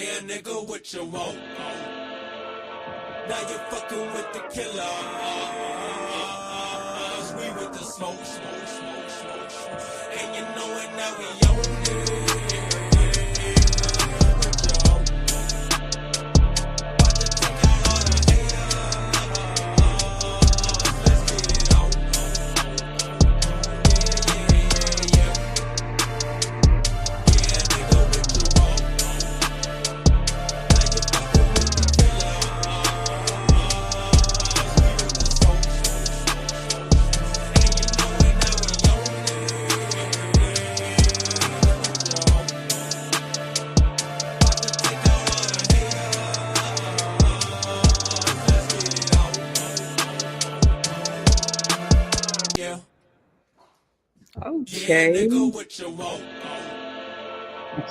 Yeah, nigga, what you want? Now you fucking with the killer. We with the smoke, smoke, smoke, smoke, smoke. And you know it, now we own it. Okay. Nigga, what you want?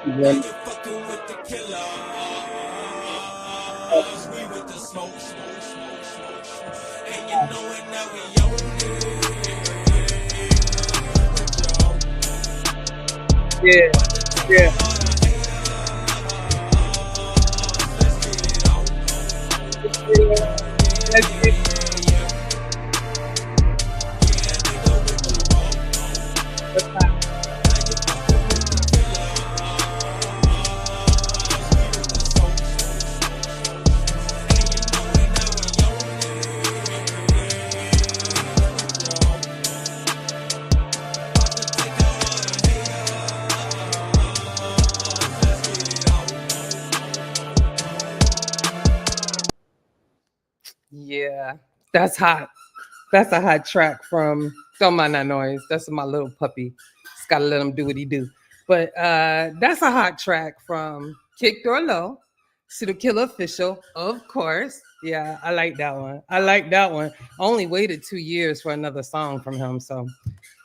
Now you fucking with the killer. We with the smoke, smoke, smoke, smoke, smoke. And you know it, now we own it. Yeah, yeah. Yeah, that's hot. That's a hot track from Don't Mind That Noise. That's my little puppy. Just gotta let him do what he do. But that's a hot track from Kick Door Low, Pseudo Killer Official, of course. Yeah, I like that one. I like that one. I only waited 2 years for another song from him. So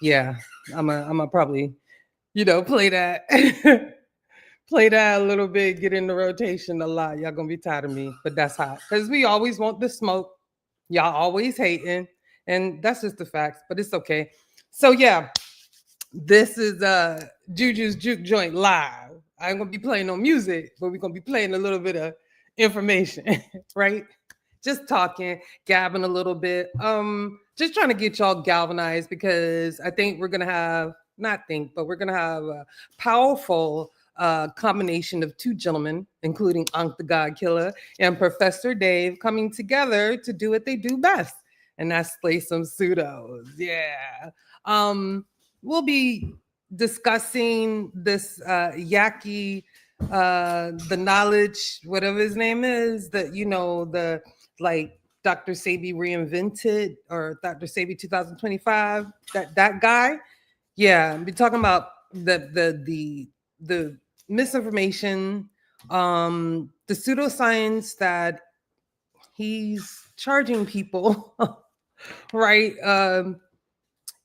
yeah, I'm a probably, play that. Play that a little bit, get in the rotation a lot. Y'all gonna be tired of me, but that's hot. Because we always want the smoke. Y'all always hating. And that's just the facts, but it's okay. So yeah, this is Juju's Juke Joint live. I ain't gonna be playing no music, but we're gonna be playing a little bit of information, right? Just talking, gabbing a little bit. Just trying to get y'all galvanized because I think we're gonna have, not think, but we're gonna have a powerful combination of two gentlemen, including Ankh the God Killer and Professor Dave, coming together to do what they do best, and that's play some pseudos. Yeah. We'll be discussing this Yaki, the knowledge, whatever his name is, that the like Dr. Sabi reinvented, or Dr. Sabi 2025. That guy. Yeah, be talking about the misinformation, the pseudoscience that he's charging people, right?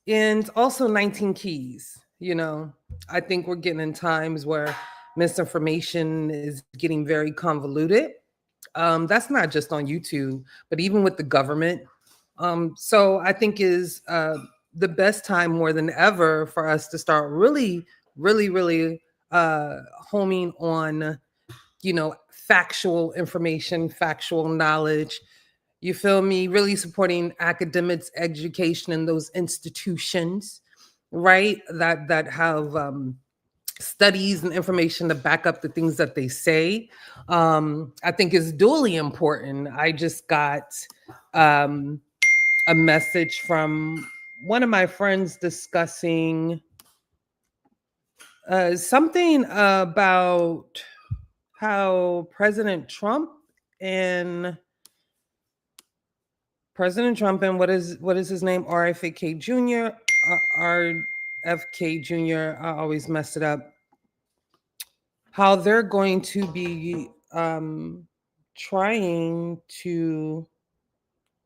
And also 19 keys. I think we're getting in times where misinformation is getting very convoluted. That's not just on YouTube, but even with the government. So I think is the best time more than ever for us to start really, really, really homing on, factual information, factual knowledge. You feel me? Really supporting academics, education in those institutions, right? That have studies and information to back up the things that they say. I think is duly important. I just got a message from one of my friends discussing something about how and President Trump and what is his name? RFK Jr. RFK Jr. I always mess it up. How they're going to be trying to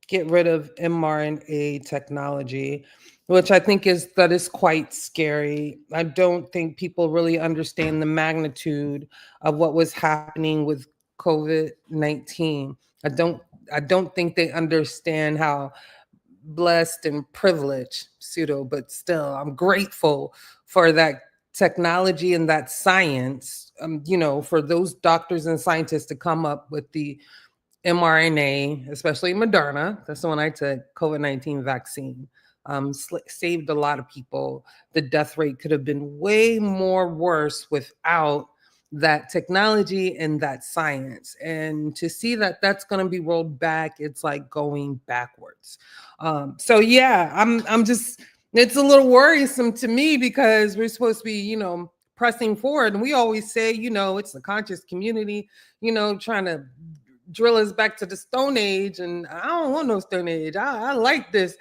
get rid of mRNA technology, which I think is quite scary. I don't think people really understand the magnitude of what was happening with COVID-19. I don't I don't think they understand how blessed and privileged, pseudo, but still, I'm grateful for that technology and that science. For those doctors and scientists to come up with the mRNA, especially Moderna. That's the one I took, COVID-19 vaccine. Saved a lot of people. The death rate could have been way more worse without that technology and that science. And to see that that's going to be rolled back, it's like going backwards. So yeah, I'm just it's a little worrisome to me because we're supposed to be, pressing forward, and we always say, it's the conscious community, trying to drill us back to the Stone Age, and I don't want no Stone Age. I like this,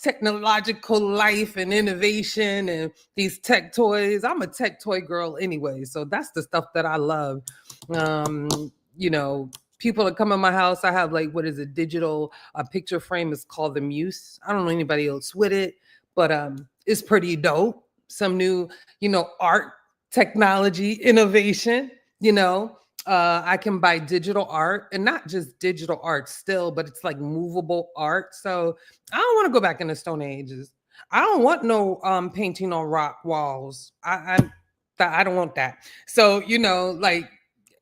technological life and innovation and these tech toys. I'm a tech toy girl anyway, so that's the stuff that I love. Um, you know, People that come in my house, I have like what is it, digital picture frame. It's called the Muse. I don't know anybody else with it, but it's pretty dope. Some new, art technology innovation, you know I can buy digital art, and not just digital art still, but it's like movable art. So I don't want to go back in the Stone Ages. I don't want no painting on rock walls. I don't want that. So like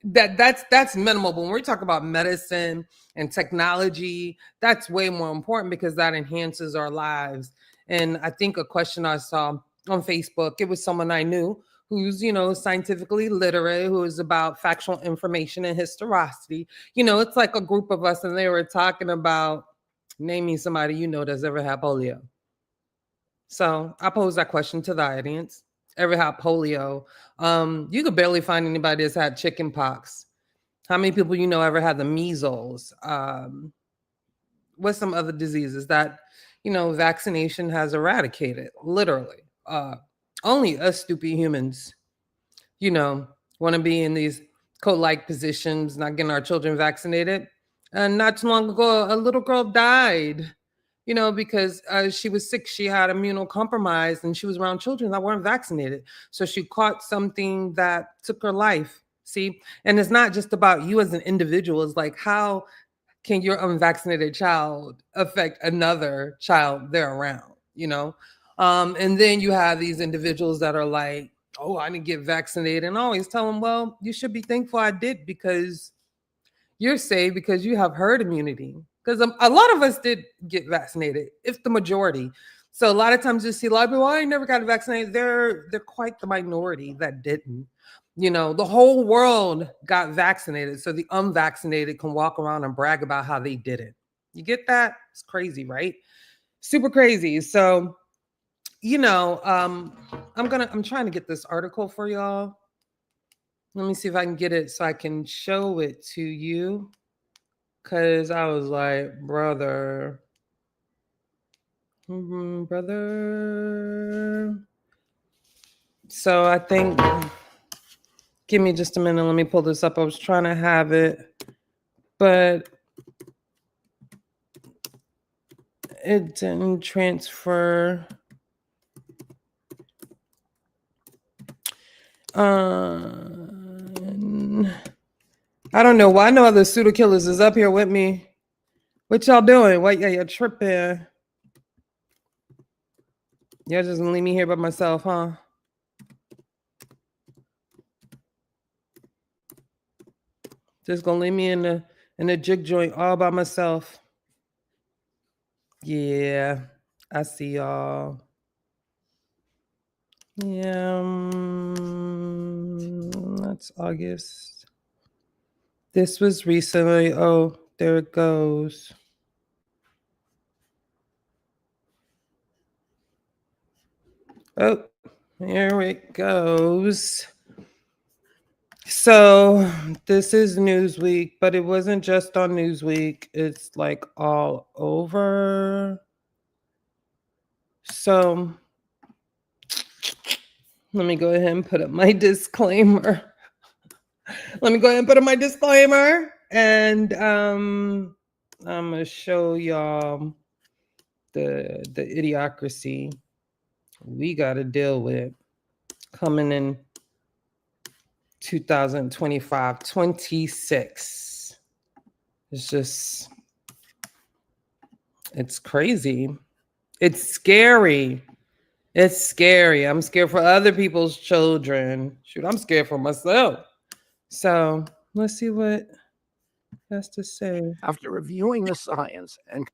that's minimal. But when we talk about medicine and technology, that's way more important because that enhances our lives. And I think a question I saw on Facebook, it was someone I knew who's scientifically literate, who is about factual information and historicity. It's like a group of us, and they were talking about naming somebody that's ever had polio. So I pose that question to the audience. Ever had polio? You could barely find anybody that's had chicken pox. How many people ever had the measles? What's some other diseases that vaccination has eradicated? Literally, only us stupid humans you know, want to be in these co-like positions, not getting our children vaccinated. And not too long ago, a little girl died, because she was sick. She had immunocompromised, and she was around children that weren't vaccinated. So she caught something that took her life. See, and it's not just about you as an individual. It's like, how can your unvaccinated child affect another child they're around? And then you have these individuals that are like, oh, I didn't get vaccinated. And I always tell them, well, you should be thankful I did, because you're safe because you have herd immunity. Because a lot of us did get vaccinated, if the majority. So a lot of times you see a lot of people, I never got vaccinated. They're quite the minority that didn't. The whole world got vaccinated, so the unvaccinated can walk around and brag about how they did it. You get that? It's crazy, right? Super crazy. So I'm trying to get this article for y'all. Let me see if I can get it so I can show it to you, because I was like, brother, so I think, give me just a minute, let me pull this up. I was trying to have it, but it didn't transfer. I don't know why no other pseudo killers is up here with me. What y'all doing? What? Yeah, you're tripping. Y'all just gonna leave me here by myself, huh? Just gonna leave me in the jig joint all by myself. Yeah, I see y'all. Yeah, that's August. This was recently. Oh, there it goes. Oh, here it goes. So this is Newsweek, but it wasn't just on Newsweek. It's like all over. So let me go ahead and put up my disclaimer. Let me go ahead and put up my disclaimer. And I'm gonna show y'all the idiocracy we gotta deal with coming in 2025, 26. It's just, it's crazy. It's scary. It's scary. I'm scared for other people's children. Shoot, I'm scared for myself. So let's see what it has to say. After reviewing the science and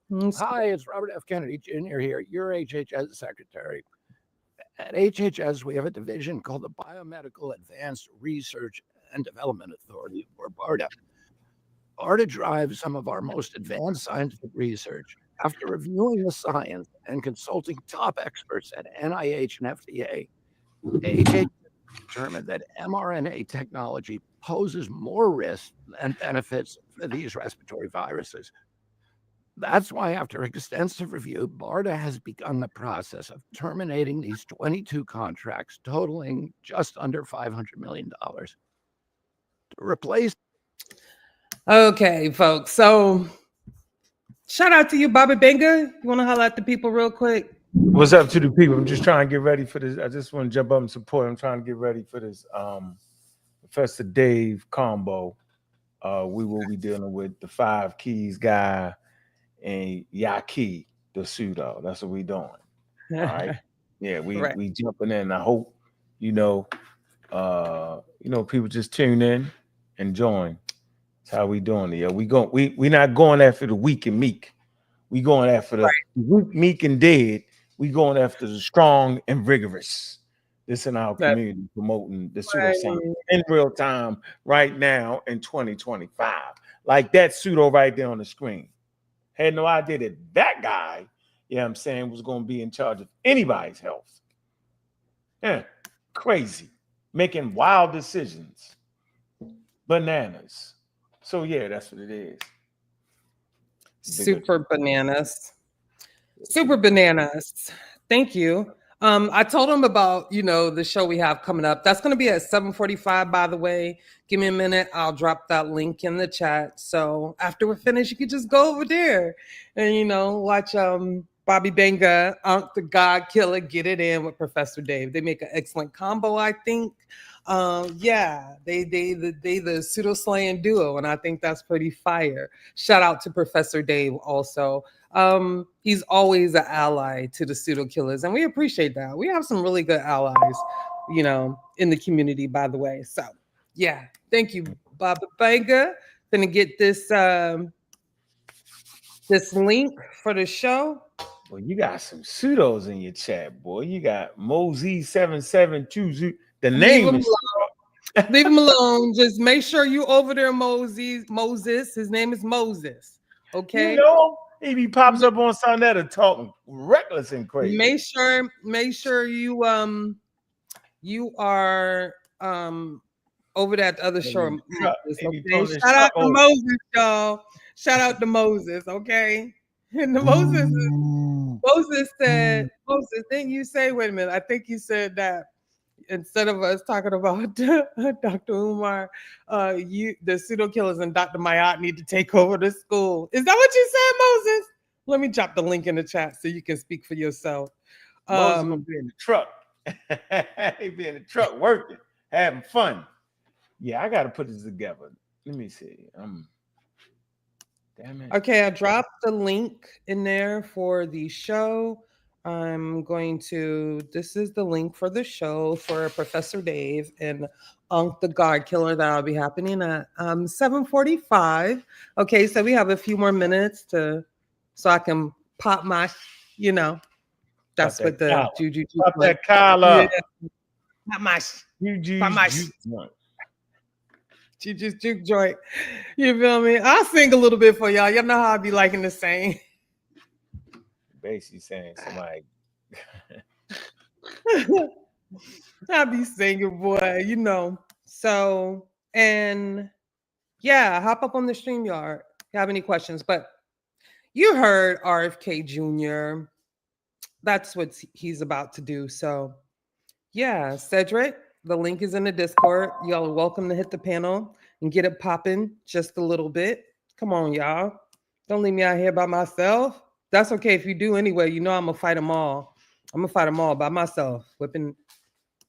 Let's- hi, it's Robert F. Kennedy Jr. here, your HHS secretary. At HHS, we have a division called the Biomedical Advanced Research and Development Authority, or BARDA. BARDA drives some of our most advanced scientific research. After reviewing the science and consulting top experts at NIH and FDA, HHS determined that mRNA technology poses more risks and benefits for these respiratory viruses. That's why, after extensive review, BARDA has begun the process of terminating these 22 contracts totaling just under $500 million to replace. Okay, folks. So shout out to you, Bobby Benga. You want to holler at the people real quick? What's up to the people? I'm just trying to get ready for this. I just want to jump up and support. I'm trying to get ready for this Professor Dave combo. We will be dealing with the 5 Keys guy and Yaki, the pseudo. That's what we doing. All right. Yeah, we jumping in. I hope people just tune in and join. That's how we doing it. Yeah, we not going after the weak and meek. We going after the weak, meek, and dead. We going after the strong and rigorous. This in our community, promoting the pseudoscience in real time right now in 2025. Like that pseudo right there on the screen. Had no idea that guy, I'm saying, was going to be in charge of anybody's health. Yeah, crazy. Making wild decisions. Bananas. So yeah, that's what it is. Super bananas. Super bananas. Thank you. I told him about, the show we have coming up. That's going to be at 7:45, by the way. Give me a minute. I'll drop that link in the chat. So after we're finished, you can just go over there and, watch Bobby Benga, the God Killer, get it in with Professor Dave. They make an excellent combo, I think. They the pseudo slaying duo, and I think that's pretty fire. Shout out to Professor Dave also. He's always an ally to the pseudo killers, and we appreciate that. We have some really good allies, in the community, by the way. So yeah, thank you, Bobby Benga. Gonna get this this link for the show. Well, you got some pseudos in your chat, boy. You got Mosey772. The name is leave him alone. Just make sure you over there, Moses. His name is Moses. Okay. He pops up on something that are talking reckless and crazy. Make sure you are over that other show. Moses, okay? Shout out to Moses, y'all. Shout out to Moses, okay? And Moses said, didn't you say, wait a minute, I think you said that instead of us talking about Dr. Umar, the pseudo killers and Dr. Mayat need to take over the school. Is that what you said, Moses? Let me drop the link in the chat so you can speak for yourself. Moses gonna be in the truck. He be in the truck working, having fun. Yeah, I gotta put this together. Let me see. Damn it. Okay, I dropped the link in there for the show. I'm going to, this is the link for the show for Professor Dave and Unk the God Killer. That'll be happening at 7:45. Okay, so we have a few more minutes so I can pop my, that's what the Juju. Pop that collar. Yeah. Pop my Juju's Juke joint. You feel me? I'll sing a little bit for y'all. Y'all know how I be liking to sing. Basically saying somebody I be singing, boy, you know. So, and yeah, hop up on the StreamYard if you have any questions. But you heard RFK Jr. That's what he's about to do. So, yeah, Cedric, the link is in the Discord. Y'all are welcome to hit the panel and get it popping just a little bit. Come on, y'all. Don't leave me out here by myself. That's okay if you do anyway. You know I'm gonna fight them all. I'm gonna fight them all by myself. Whipping,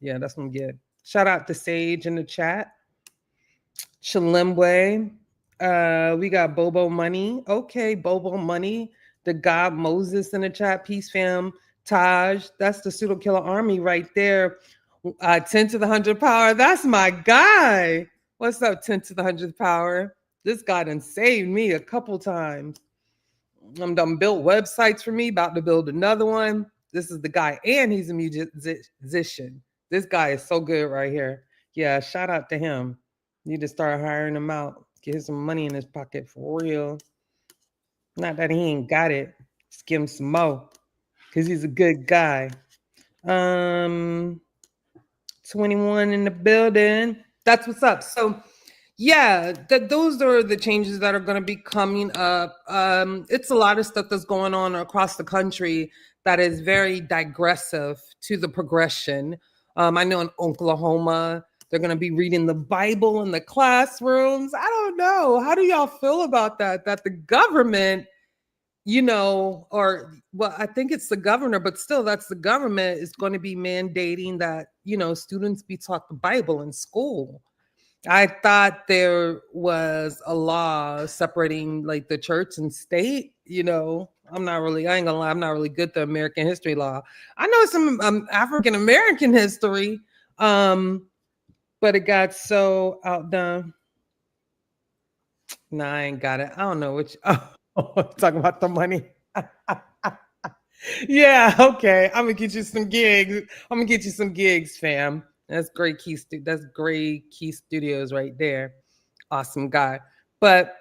yeah, that's what I'm good. Shout out to Sage in the chat. Chalimbwe. We got Bobo Money. Okay, Bobo Money. The God Moses in the chat. Peace fam. Taj. That's the pseudo killer army right there. 10 to the 100th power. That's my guy. What's up, 10 to the 100th power? This guy done saved me a couple times. I'm done built websites for me, about to build another one. This is the guy, and he's a musician. This guy is so good right here. Yeah, shout out to him. Need to start hiring him out. Get him some money in his pocket for real. Not that he ain't got it. Just give him some more. Because he's a good guy. 21 in the building. That's what's up. So yeah, those are the changes that are going to be coming up. It's a lot of stuff that's going on across the country that is very digressive to the progression. I know in Oklahoma, they're going to be reading the Bible in the classrooms. I don't know. How do y'all feel about that? That the government, you know, or well, I think it's the governor, but still that's the government is going to be mandating that, you know, students be taught the Bible in school. I thought there was a law separating like the church and state, you know. I ain't gonna lie, I'm not really good at American history law. I know some African American history, but it got so outdone. Nah, I ain't got it. I don't know which. Oh, talking about the money. Yeah, okay. I'm gonna get you some gigs. Fam. That's great key. That's great Key Studios right there. Awesome guy. But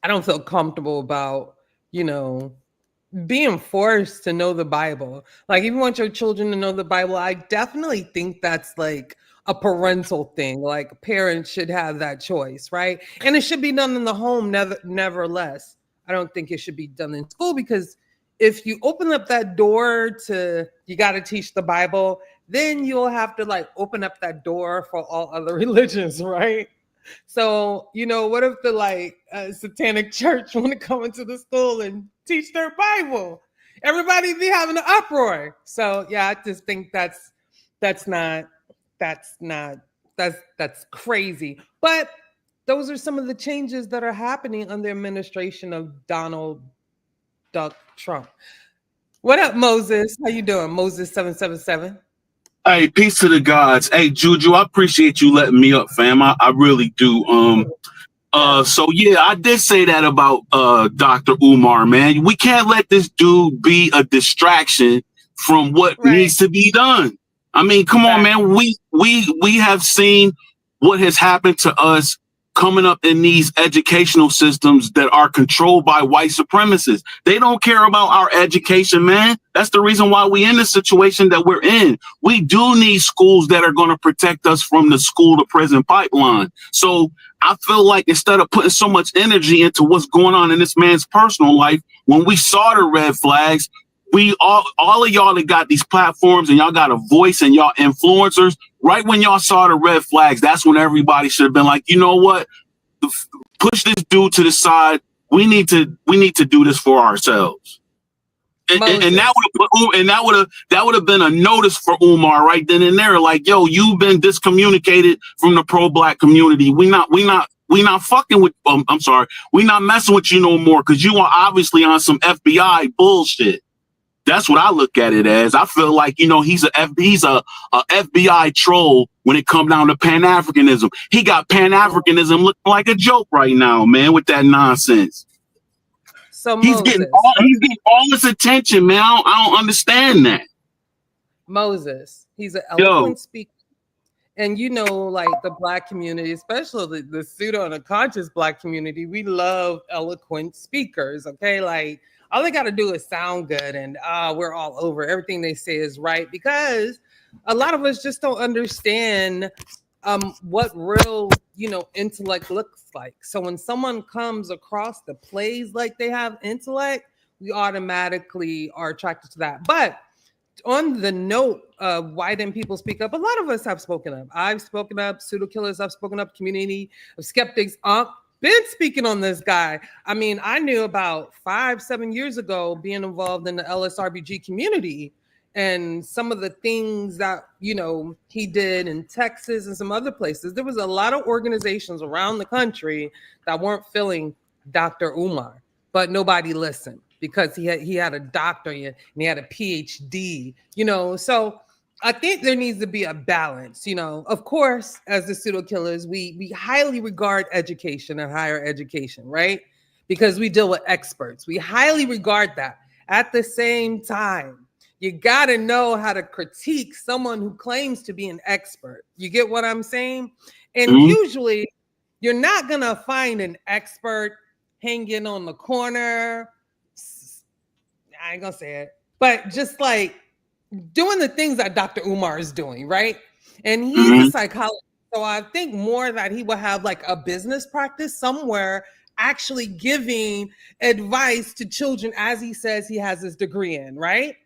I don't feel comfortable about, you know, being forced to know the Bible. Like, if you want your children to know the Bible, I definitely think that's like a parental thing. Like, parents should have that choice, right? And it should be done in the home, nevertheless. I don't think it should be done in school, because if you open up that door to, you got to teach the Bible, then you'll have to like open up that door for all other religions, right? So, you know, what if the like satanic church want to come into the school and teach their Bible? Everybody be having an uproar. So yeah, I just think that's crazy. But those are some of the changes that are happening under the administration of Donald Duck Trump. What up, Moses? How you doing? Moses 777. Hey, peace to the gods. Hey, Juju, I appreciate you letting me up, fam. I really do. So yeah, I did say that about Dr. Umar, man. We can't let this dude be a distraction from what needs to be done. I mean, come on, man. We have seen what has happened to us coming up in these educational systems that are controlled by white supremacists. They don't care about our education, man. That's the reason why we're in the situation that we're in. We do need schools that are going to protect us from the school to prison pipeline. So I feel like instead of putting so much energy into what's going on in this man's personal life, when we saw the red flags, we all of y'all that got these platforms and y'all got a voice and y'all influencers, right when y'all saw the red flags, that's when everybody should have been like, you know what? Push this dude to the side. We need to do this for ourselves. And that would have been a notice for Umar right then and there. Like, yo, you've been discommunicated from the pro-black community. We not fucking with. I'm sorry. We not messing with you no more because you are obviously on some FBI bullshit. That's what I look at it as. I feel like, you know, he's a FBI troll when it comes down to Pan-Africanism. He got Pan-Africanism looking like a joke right now, man, with that nonsense. So he's getting all this attention, man. I don't understand that. Moses, he's an eloquent speaker. And you know, like the black community, especially the pseudo and the conscious black community, we love eloquent speakers. Okay, like All they got to do is sound good, and we're all over. Everything they say is right, because a lot of us just don't understand what real, intellect looks like. So when someone comes across the plays like they have intellect, we automatically are attracted to that. But on the note of why didn't people speak up, a lot of us have spoken up. I've spoken up, pseudo killers have spoken up, community of skeptics been speaking on this guy. I mean, I knew about 5-7 years ago, being involved in the LSRBG community, and some of the things that, he did in Texas and some other places. There was a lot of organizations around the country that weren't feeling Dr. Umar, but nobody listened because he had a doctorate and he had a PhD, so I think there needs to be a balance. Of course, as the pseudo killers, we highly regard education and higher education, right? Because we deal with experts. We highly regard that. At the same time, you got to know how to critique someone who claims to be an expert. You get what I'm saying? And usually you're not going to find an expert hanging on the corner. I ain't going to say it, but just like doing the things that Dr. Umar is doing, right? And he's a psychologist. So I think more that he will have like a business practice somewhere, actually giving advice to children, as he says he has his degree in, right?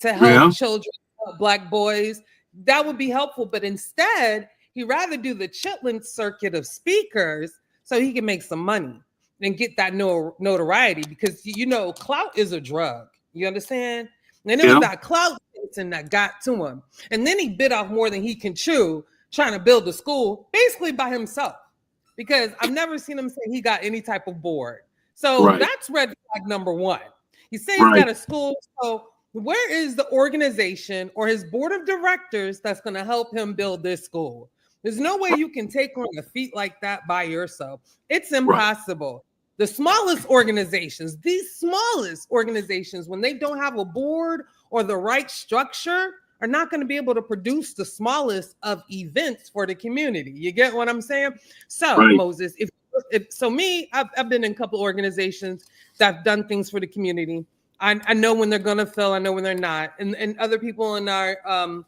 To help children, Black boys. That would be helpful. But instead, he'd rather do the Chitlin circuit of speakers so he can make some money and get that notoriety, because, clout is a drug. You understand? And it was that clout that got to him. And then he bit off more than he can chew, trying to build a school basically by himself, because I've never seen him say he got any type of board. So that's red flag number one. He says he's got a school. So where is the organization or his board of directors that's going to help him build this school? There's no way you can take on a feat like that by yourself. It's impossible. The smallest organizations, when they don't have a board or the right structure, are not going to be able to produce the smallest of events for the community. You get what I'm saying? So, Moses, I've been in a couple of organizations that have done things for the community. I know when they're going to fail. I know when they're not. And other people in our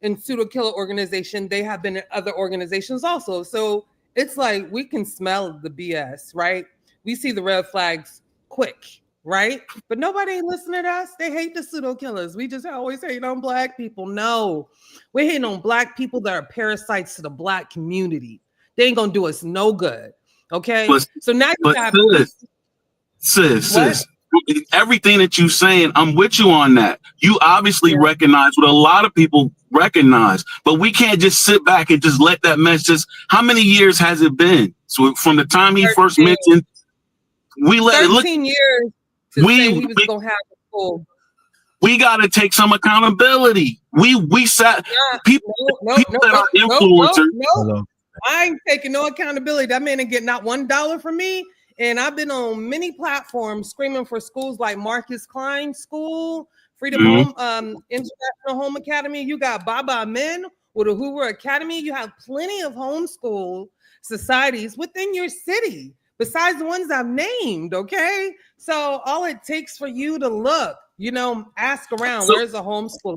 in pseudo killer organization, they have been in other organizations also. So it's like we can smell the BS, right? We see the red flags quick, right? But nobody ain't listening to us. They hate the pseudo killers. We just always hate on Black people. No, we're hating on Black people that are parasites to the Black community. They ain't gonna do us no good. Okay. So now you have sis. Everything that you're saying, I'm with you on that. You obviously recognize what a lot of people recognize, but we can't just sit back and just let that mess just. How many years has it been? So from the time he first mentioned, we let 13 years to say he was gonna have a school. We got to take some accountability. We sat people that are influencers. No. I ain't taking no accountability. That man ain't getting not $1 from me. And I've been on many platforms screaming for schools like Marcus Klein School, Freedom Home, International Home Academy. You got Baba Amen with a Hoover Academy. You have plenty of homeschool societies within your city, besides the ones I've named. Okay, so all it takes for you to look, ask around. Where's a homeschool?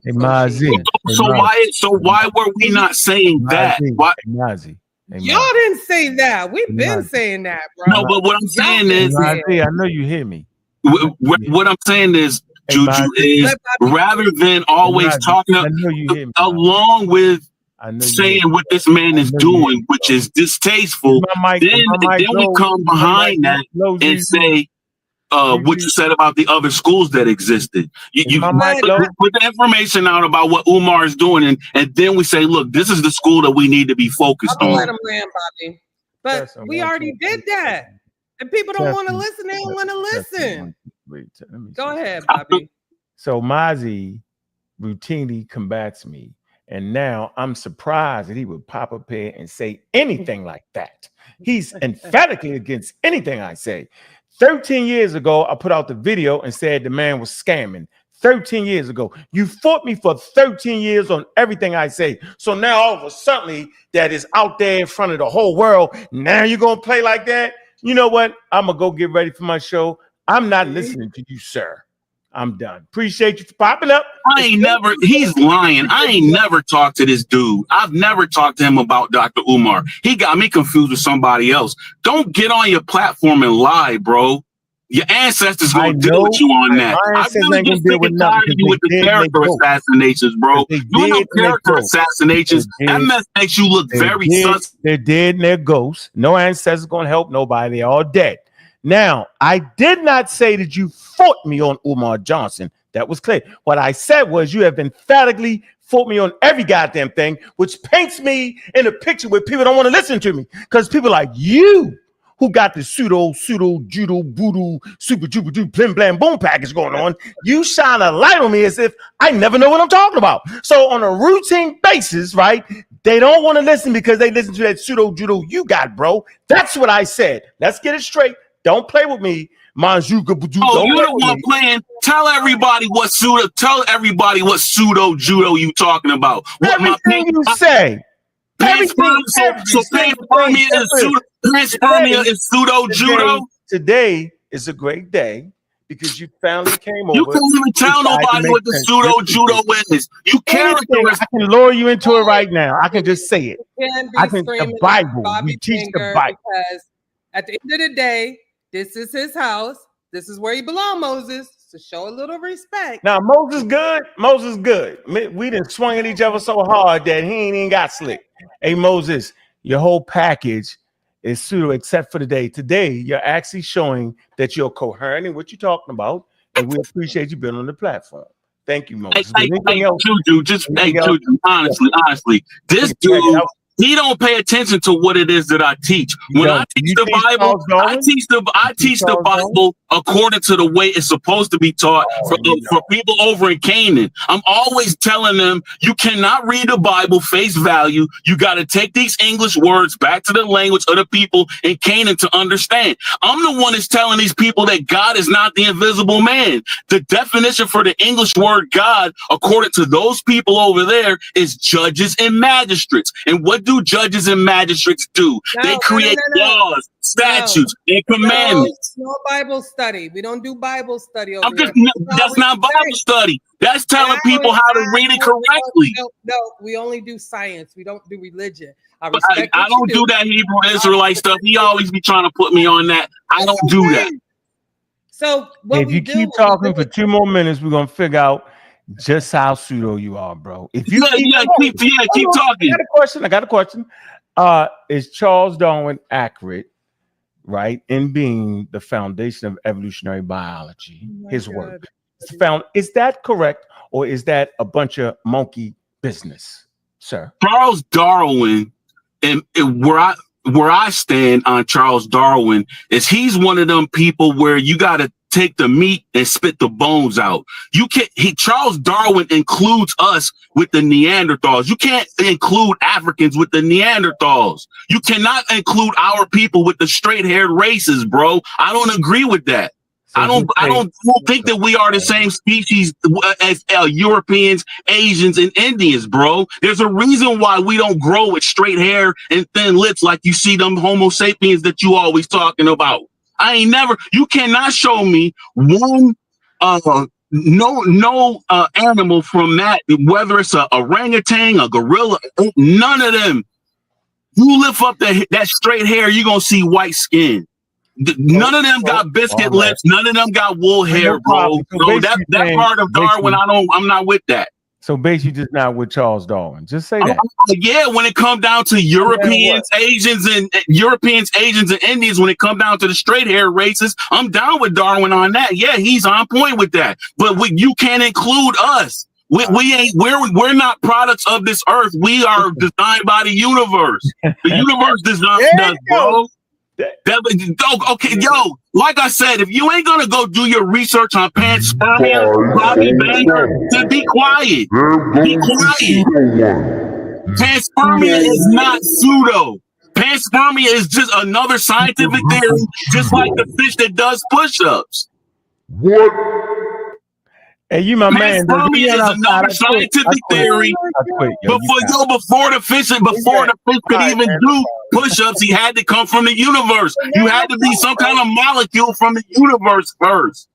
So why were we not saying that? Why? Y'all didn't say that. We've been saying that, bro. No, but what I'm saying is, I know you hear me. What I'm saying is, Juju, is rather than always talking along with saying what this man is doing, which is distasteful, then we come behind that and say what you said about the other schools that existed. You put the information out about what Umar is doing, and then we say, look, this is the school that we need to be focused on. Let him land, Bobby. But we already did that. And people don't want to listen. They don't want to listen. Go ahead, Bobby. So Mozzie routinely combats me. And now I'm surprised that he would pop up here and say anything like that. He's emphatically against anything I say. 13 years ago, I put out the video and said the man was scamming. 13 years ago. You fought me for 13 years on everything I say. So now all of a sudden that is out there in front of the whole world. Now you're going to play like that? You know what? I'm going to go get ready for my show. I'm not listening to you, sir. I'm done. Appreciate you for popping up. He's lying. I ain't never talked to this dude. I've never talked to him about Dr. Umar. He got me confused with somebody else. Don't get on your platform and lie, bro. Your ancestors gonna deal with you on that. I really get sick and tired of you with the character assassinations, bro. You know character assassinations. That mess makes you look very sus. They're dead and they're ghosts. No ancestors gonna help nobody. They're all dead. Now, I did not say that you fought me on Umar Johnson. That was clear. What I said was you have emphatically fought me on every goddamn thing, which paints me in a picture where people don't want to listen to me. Because people like you, who got the pseudo, judo, voodoo, super, duper, doo, blim, blam, boom package going on, you shine a light on me as if I never know what I'm talking about. So on a routine basis, right, they don't want to listen because they listen to that pseudo, judo you got, bro. That's what I said. Let's get it straight. Don't play with me. Manjuka, oh, you're the one playing. Tell everybody what pseudo judo you talking about. What everything you say. Panspermia is pseudo judo. Today is a great day because you finally came over. You can't even tell nobody what the pseudo judo is. You characterize. I can lure you into it right now. I can just say it. I can. The Bible. You teach the Bible. Because at the end of the day, this is his house. This is where he belongs, Moses. So show a little respect. Now, Moses good. Moses good. We done swung at each other so hard that he ain't even got slick. Hey, Moses, your whole package is pseudo except for today. Today, you're actually showing that you're coherent in what you're talking about, and we appreciate you being on the platform. Thank you, Moses. Juju, honestly, this dude. He don't pay attention to what it is that I teach. When I teach the Bible, I teach the Bible according to the way it's supposed to be taught for people over in Canaan. I'm always telling them you cannot read the Bible face value. You got to take these English words back to the language of the people in Canaan to understand. I'm the one that's telling these people that God is not the invisible man. The definition for the English word God, according to those people over there, is judges and magistrates. And what do judges and magistrates do? They create laws, statutes, and commandments. No Bible study. We don't do Bible study over here. That's not Bible study. That's telling people how to read it correctly. No, we only do science. We don't do religion. I don't do that Hebrew Israelite stuff. He always be trying to put me on that. I don't do that. So if you keep talking for 2 more minutes, we're gonna figure out just how pseudo you are, bro. If you keep talking. I got a question. Is Charles Darwin accurate, right, in being the foundation of evolutionary biology? His work is that correct, or is that a bunch of monkey business, sir? Charles Darwin, and where I stand on Charles Darwin is he's one of them people where you got to take the meat and spit the bones out. Charles Darwin includes us with the Neanderthals. You can't include Africans with the Neanderthals. You cannot include our people with the straight-haired races, bro. I don't agree with that. So I don't think that we are the same species as Europeans, Asians, and Indians, bro. There's a reason why we don't grow with straight hair and thin lips like you see them Homo sapiens that you always talking about. You cannot show me one animal from that, whether it's a orangutan, a gorilla, none of them. You lift up that straight hair, you're gonna see white skin. None of them got biscuit lips. None of them got wool hair, bro. So that part of Darwin, I'm not with that. So basically, just not with Charles Darwin. Just say that. Yeah, when it comes down to Europeans, Asians, and Indians, when it comes down to the straight hair races, I'm down with Darwin on that. Yeah, he's on point with that. But you can't include us. We're not products of this earth. We are designed by the universe. The universe designed us, bro. Okay, yo, like I said, if you ain't gonna go do your research on panspermia, Bobby Banger, then be quiet. Be quiet. Panspermia is not pseudo. Panspermia is just another scientific theory, just like the fish that does push-ups. What? Hey, you my man. though. Panspermia You is ain't outside. another I scientific quit. theory. I quit. Yo, Before the fish could right, even man. do push-ups, he had to come from the universe. You had to be some kind of molecule from the universe first.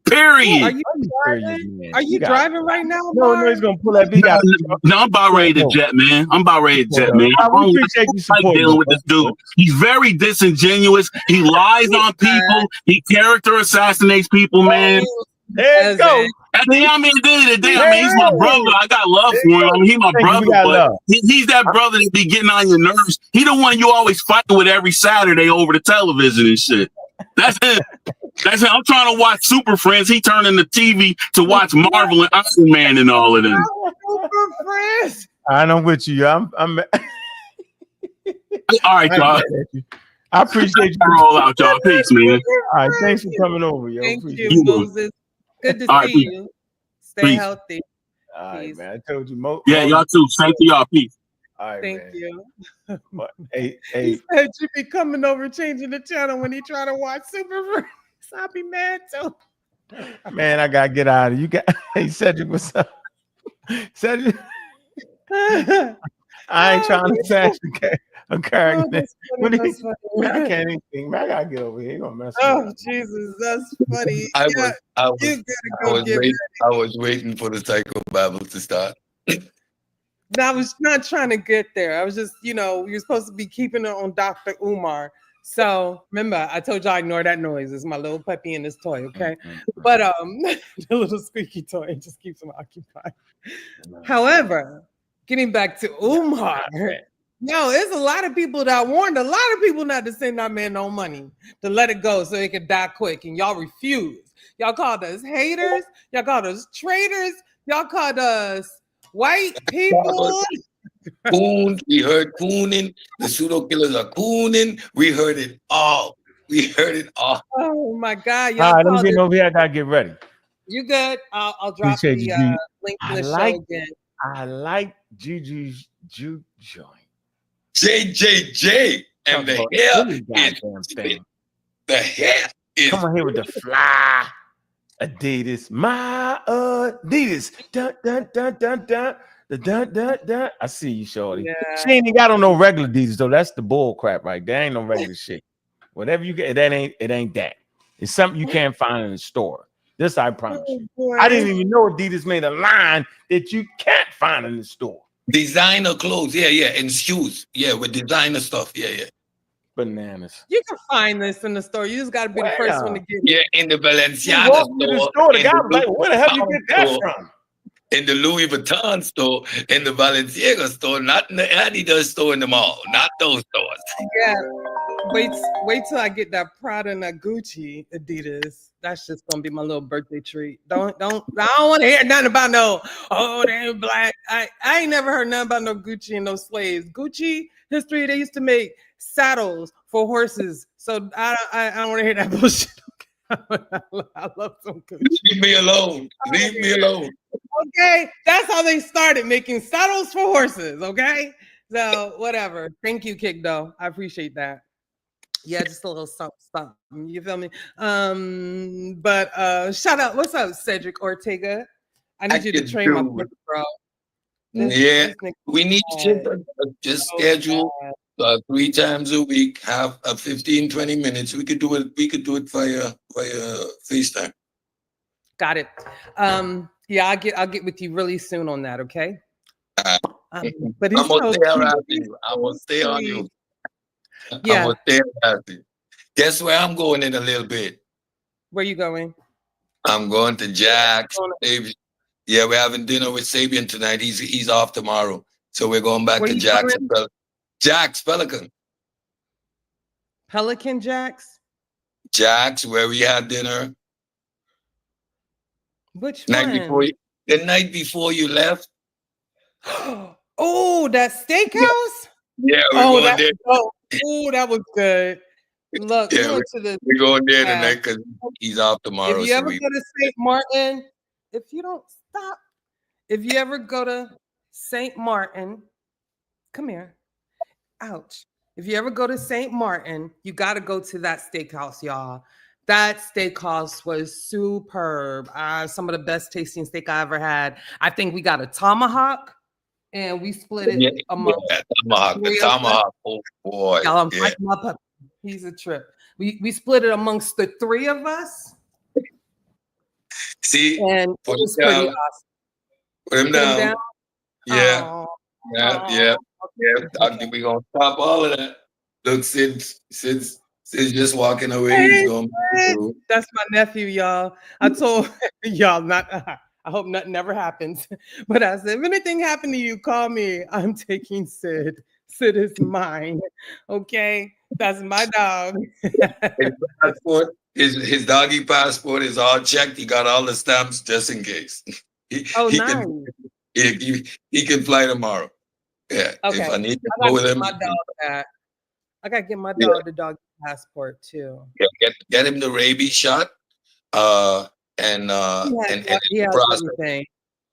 Period. Are you driving? Man. Are you driving right now, No, Mark? he's gonna pull that big out. No, I'm about ready to jet, man. I'm about ready to jet, man. I We don't appreciate you like supporting dealing us, with this bro. dude. He's very disingenuous. He lies on people. He character assassinates people, man. Let's go. At the end of the day, I mean, he's my brother. I got love for him. I mean, he's my Thank you, brother, we got but love. he's that brother that be getting on your nerves. He the one you always fighting with every Saturday over the television and shit. That's him. That's him. I'm trying to watch Super Friends. He turning the TV to watch Marvel and Iron Man and all of them. Super Friends. I'm with you. I'm All right, y'all. I appreciate you. Roll out, y'all. Peace, man. All right, thanks for coming over, yo. Thank Appreciate you, it. Moses. Good to All right, see peace. you. Stay Peace. healthy. All right, Peace. man. I told you, Yeah, y'all too. Same to y'all. Peace. All right, Thank man. you. Hey, He hey, said you be coming over changing the channel when he try to watch Super Friends. I'll be mad too. man, I gotta get out of you. Got hey Cedric, what's up? Cedric, I ain't trying to sash a character. What do you- Man, I can't even think. Man, I gotta get over here. You gonna mess with Oh me. Jesus, that's funny. I Yeah, was, you gotta go get ready. I was waiting for the psychobabble to start. No, I was not trying to get there. I was just, you're supposed to be keeping it on Dr. Umar. So remember, I told you I ignore that noise. It's my little puppy and his toy, okay? But the little squeaky toy just keeps him occupied. However, getting back to Umar, there's a lot of people that warned a lot of people not to send that man no money, to let it go so it could die quick, and y'all refused. Y'all called us haters. Y'all called us traitors. Y'all called us white people. Coons, we heard cooning. The pseudo killers are cooning. We heard it all. We heard it all. Oh my God! All Y'all right, I'm called getting it. over here. I gotta get ready. You good? I'll drop Appreciate the you, G. link to I the like- show again. I like Juju's Juke joint. JJJ and the hair is thing. the hair is. Come on here with the fly Adidas, my Adidas. Dun dun dun dun dun. The dun dun dun. I see you, shorty. Yeah. She ain't got on no regular Adidas though. That's the bull crap, right? There ain't no regular shit. Whatever you get, it ain't that. It's something you can't find in the store. This I promise you. I didn't even know Adidas made a line that you can't find in the store. Designer clothes, yeah, and shoes, yeah, with designer stuff, yeah. Bananas. You can find this in the store. You just got to be the first one to get it. Yeah, in the You Balenciaga walk into the store, the in guy the was like, where the hell you get that store, from? in the Louis Vuitton store, in the Balenciaga store, not in the Adidas store in the mall, not those stores. Yeah. Wait till I get that Prada and that Gucci Adidas. That's just gonna be my little birthday treat. I don't want to hear nothing about they ain't black. I ain't never heard nothing about no Gucci and no slaves. Gucci history, they used to make saddles for horses. So I don't want to hear that bullshit. I love some Gucci. Leave me alone. Leave me alone. Okay, that's how they started making saddles for horses. Okay, so whatever. Thank you, Kick though. I appreciate that. Yeah, just a little something. You feel me? But shout out. What's up, Cedric Ortega? I need you to train my voice, bro. Yeah, we need to just schedule 3 times a week, have a 15-20 minutes. We could do it via FaceTime. Got it. Yeah, I'll get with you really soon on that, okay? But I'm gonna stay around you. I'm gonna stay on you. Yeah. I'm gonna stay around you. Guess where I'm going in a little bit? Where you going? I'm going to Jack's. Yeah, we're having dinner with Sabian tonight. He's off tomorrow. So we're going back to Jack's. Jack's Pelican. Pelican Jack's? Jack's, where we had dinner. Which one? The night before you left. Oh, that steakhouse? Yeah, we're going there. Oh, that was good. Look, yeah, we're going there tonight because he's off tomorrow. If you ever go to St. Martin, if you ever go to St. Martin, come here. Ouch. If you ever go to St. Martin, you got to go to that steakhouse, y'all. That steakhouse was superb. Some of the best tasting steak I ever had. I think we got a tomahawk and we split it among Tomahawk, the tomahawk. Oh boy, y'all, I'm yeah. fighting my puppy. He's a trip. We split it amongst the three of us. See, and it was pretty awesome. Put him down. Yeah. Oh, Yeah. Okay. We're gonna stop all of that. Look, Sid's just walking away. He's going. That's my nephew, y'all. I told y'all not. I hope nothing ever happens. But I said, if anything happened to you, call me. I'm taking Sid. Sid is mine. Okay, that's my dog. His doggy passport is all checked. He got all the stamps just in case. He can fly tomorrow. Yeah. Okay. If I need to go with him, I gotta get my dog the doggy passport too. Yeah, get him the rabies shot. And process.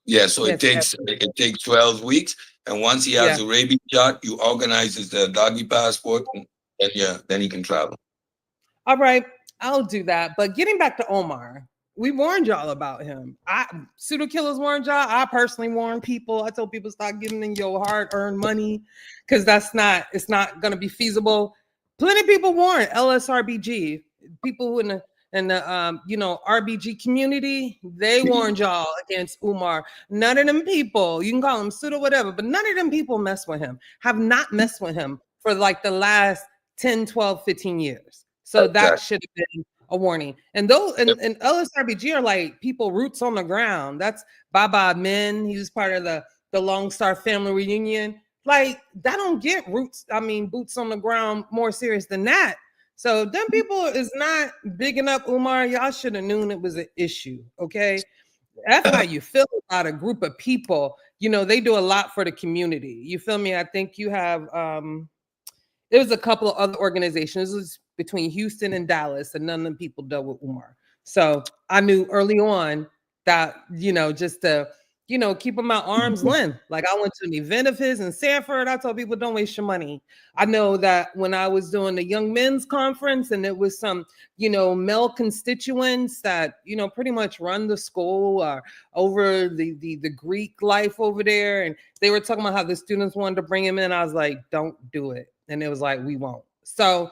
Yeah, so it takes 12 weeks, and once he has a rabies shot, you organize the doggy passport, and then he can travel. All right, I'll do that. But getting back to Omar, we warned y'all about him. Pseudo killers warned y'all. I personally warned people. I told people stop getting in your hard-earned money because it's not going to be feasible. Plenty of people warned LSRBG, people in the RBG community, they warned y'all against Umar. None of them people, you can call them pseudo whatever, but none of them people mess with him, have not messed with him for like the last 10, 12, 15 years. So that should have been a warning. And those and LSRBG are like people roots on the ground. That's Baba Min. He was part of the Long Star family reunion. Like that don't get boots on the ground more serious than that. So them people is not bigging up Umar. Y'all should have known it was an issue, okay? That's how you feel about a group of people. They do a lot for the community. You feel me? I think you have, there was a couple of other organizations. It was between Houston and Dallas, and none of them people dealt with Umar. So I knew early on that, just to, keep them at arm's length. Like I went to an event of his in Sanford. I told people, don't waste your money. I know that when I was doing the young men's conference and it was some, male constituents that, pretty much run the school or over the Greek life over there. And they were talking about how the students wanted to bring him in. I was like, don't do it. And it was like, we won't. So,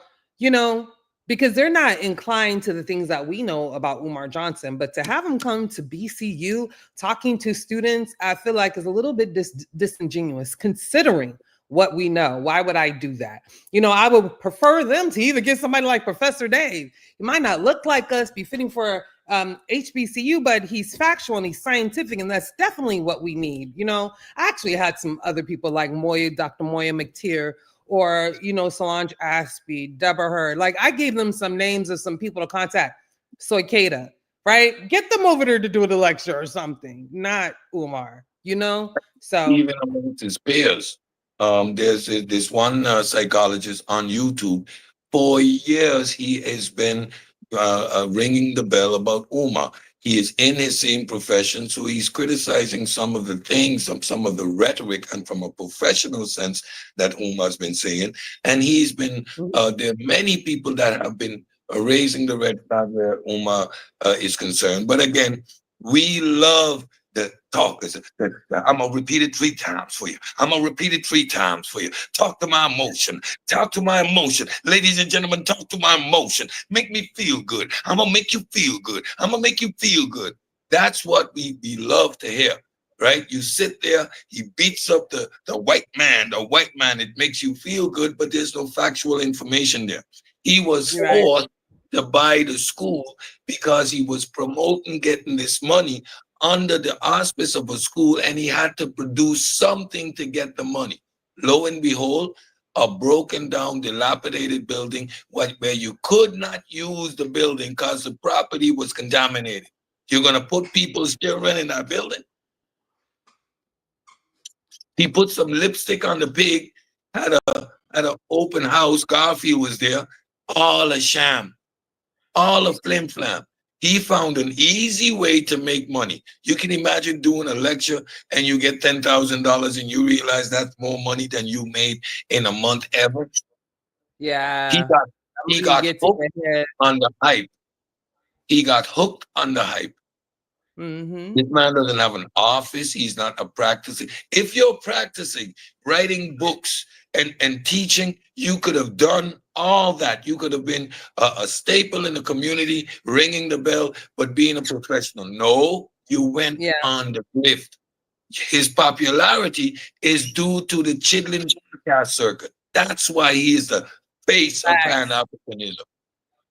because they're not inclined to the things that we know about Umar Johnson, but to have him come to BCU talking to students, I feel like is a little bit disingenuous considering what we know. Why would I do that? I would prefer them to either get somebody like Professor Dave. He might not look like us, be fitting for HBCU, but he's factual and he's scientific, and that's definitely what we need. I actually had some other people like Dr. Moya McTeer, or, Solange Aspie, Deborah Hurd. Like I gave them some names of some people to contact. Soikeda, right? Get them over there to do the lecture or something, not Umar, So even amongst his peers, there's this one psychologist on YouTube. For years, he has been ringing the bell about Umar. He is in his same profession, so he's criticizing some of the things, some of the rhetoric, and from a professional sense that Umar's been saying. And he's been, there are many people that have been raising the red flag where Umar is concerned. But again, we love the talkers. I'm going to repeat it 3 times for you. I'm going to repeat it 3 times for you. Talk to my emotion. Talk to my emotion. Ladies and gentlemen, talk to my emotion. Make me feel good. I'm going to make you feel good. I'm going to make you feel good. That's what we love to hear, right? You sit there, he beats up the white man. The white man, it makes you feel good, but there's no factual information there. He was forced to buy the school because he was promoting getting this money under the auspice of a school, and he had to produce something to get the money. Lo and behold, a broken down, dilapidated building where you could not use the building because the property was contaminated. You're going to put people's children in that building? He put some lipstick on the pig, had an open house. Garfield was there. All a sham, all a flim flam. He found an easy way to make money. You can imagine doing a lecture and you get $10,000 and you realize that's more money than you made in a month ever. Yeah. He got hooked on the hype. He got hooked on the hype. Mm-hmm. This man doesn't have an office. He's not a practicing. If you're practicing, writing books and teaching, you could have done all that. You could have been a staple in the community, ringing the bell, but being a professional. No, you went Yeah. on the cliff. His popularity is due to the Chitlin podcast circuit. That's why he is the face of Facts. Pan-Africanism.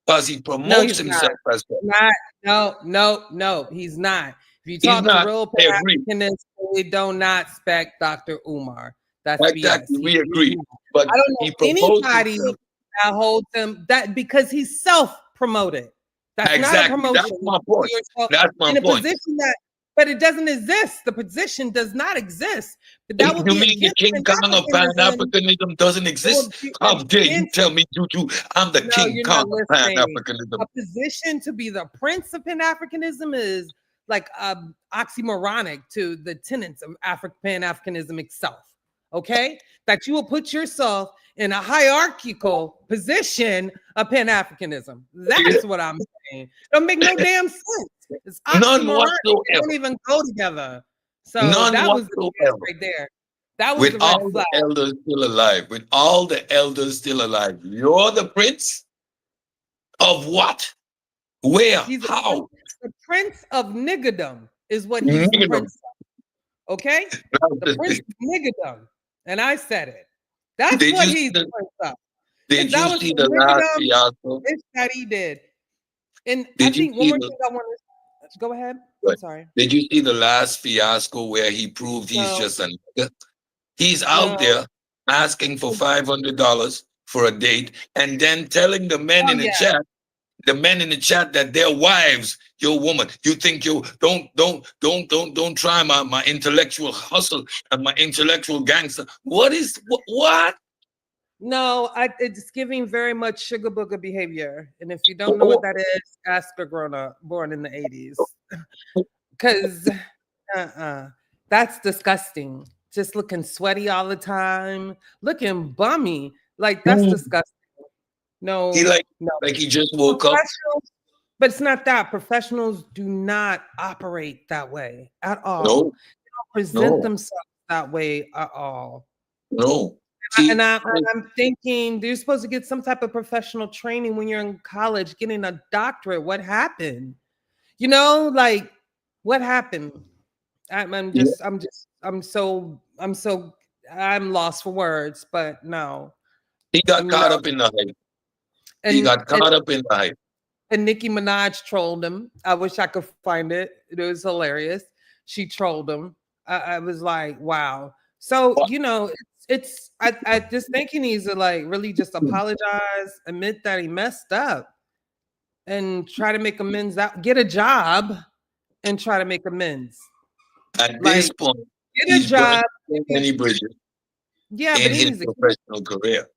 Because he No, promotes he's not. himself as such. Not. No, he's not. If you He's talk to not. real I agree. Pan-Africanists, they do not expect Dr. Umar. That's Exactly. BS. We agree. But I don't he know promotes anybody himself. that holds him that because he's self-promoted. That's not a Exactly. promotion. That's my point. Yourself That's my in a point. position that, but it doesn't exist. The position does not exist. But that You would be mean the against King Kong of Pan-Africanism. Pan-Africanism doesn't It exist? would be How dare you against- tell me, Juju, I'm the No, King you're Kong not of listening. Pan-Africanism? A position to be the prince of Pan-Africanism is like oxymoronic to the tenets of Pan-Africanism itself. Okay, that you will put yourself in a hierarchical position of Pan-Africanism. That's what I'm saying. Don't make no damn sense. It's None oxymoronic. They whatsoever. don't even go together. So None that was the whatsoever. right there. That was With the red all the flag. elders still alive, with all the elders still alive, you're the prince of what? Where? He's How? the prince of niggerdom is what he's the Niggerdom. prince of. Okay? The prince of niggerdom. And I said it. That's Did what you he's see the prince of. Did That you was see the the last niggerdom fiasco? bitch that he did. And Did I you think one see more the thing I want to go ahead. I'm What? sorry. Did you see the last fiasco where he proved he's No. just a nigga? He's out No. there asking for $500 for a date and then telling the men Oh, in the yeah. chat, that their wives, your woman, you think you don't try my intellectual hustle and my intellectual gangster. What? No, it's giving very much sugar booger behavior. And if you don't know what that is, ask a grown up born in the 80s. Because that's disgusting. Just looking sweaty all the time, looking bummy. Like that's disgusting. No, He no. like he just woke up. But it's not that. Professionals do not operate that way at all. No. They don't present No. themselves that way at all. No. And I'm thinking you're supposed to get some type of professional training when you're in college, getting a doctorate. What happened? You know, like what happened? I'm lost for words, but no. He got caught up in the hype. He got caught up in the hype. And Nicki Minaj trolled him. I wish I could find it. It was hilarious. She trolled him. I was like, wow. So, you know, I just think he needs to like really just apologize, admit that he messed up, and try to make amends. Get a job and try to make amends. At this point, get a job. Many bridges. Yeah, in his professional career.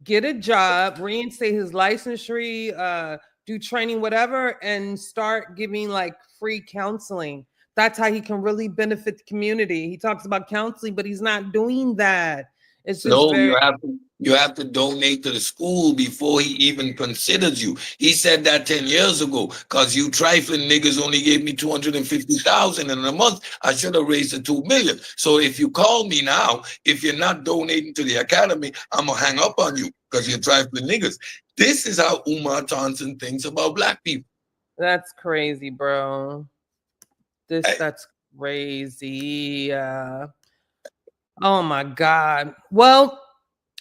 Get a job, reinstate his licensure, do training, whatever, and start giving like free counseling. That's how he can really benefit the community. He talks about counseling, but he's not doing that. It's just you have to donate to the school before he even considers you. He said that 10 years ago, because you trifling niggas only gave me 250,000 in a month. I should have raised it 2 million. So if you call me now, if you're not donating to the academy, I'm gonna hang up on you because you're trifling niggas. This is how Umar Johnson thinks about black people. That's crazy, bro. That's crazy. Oh my God. Well,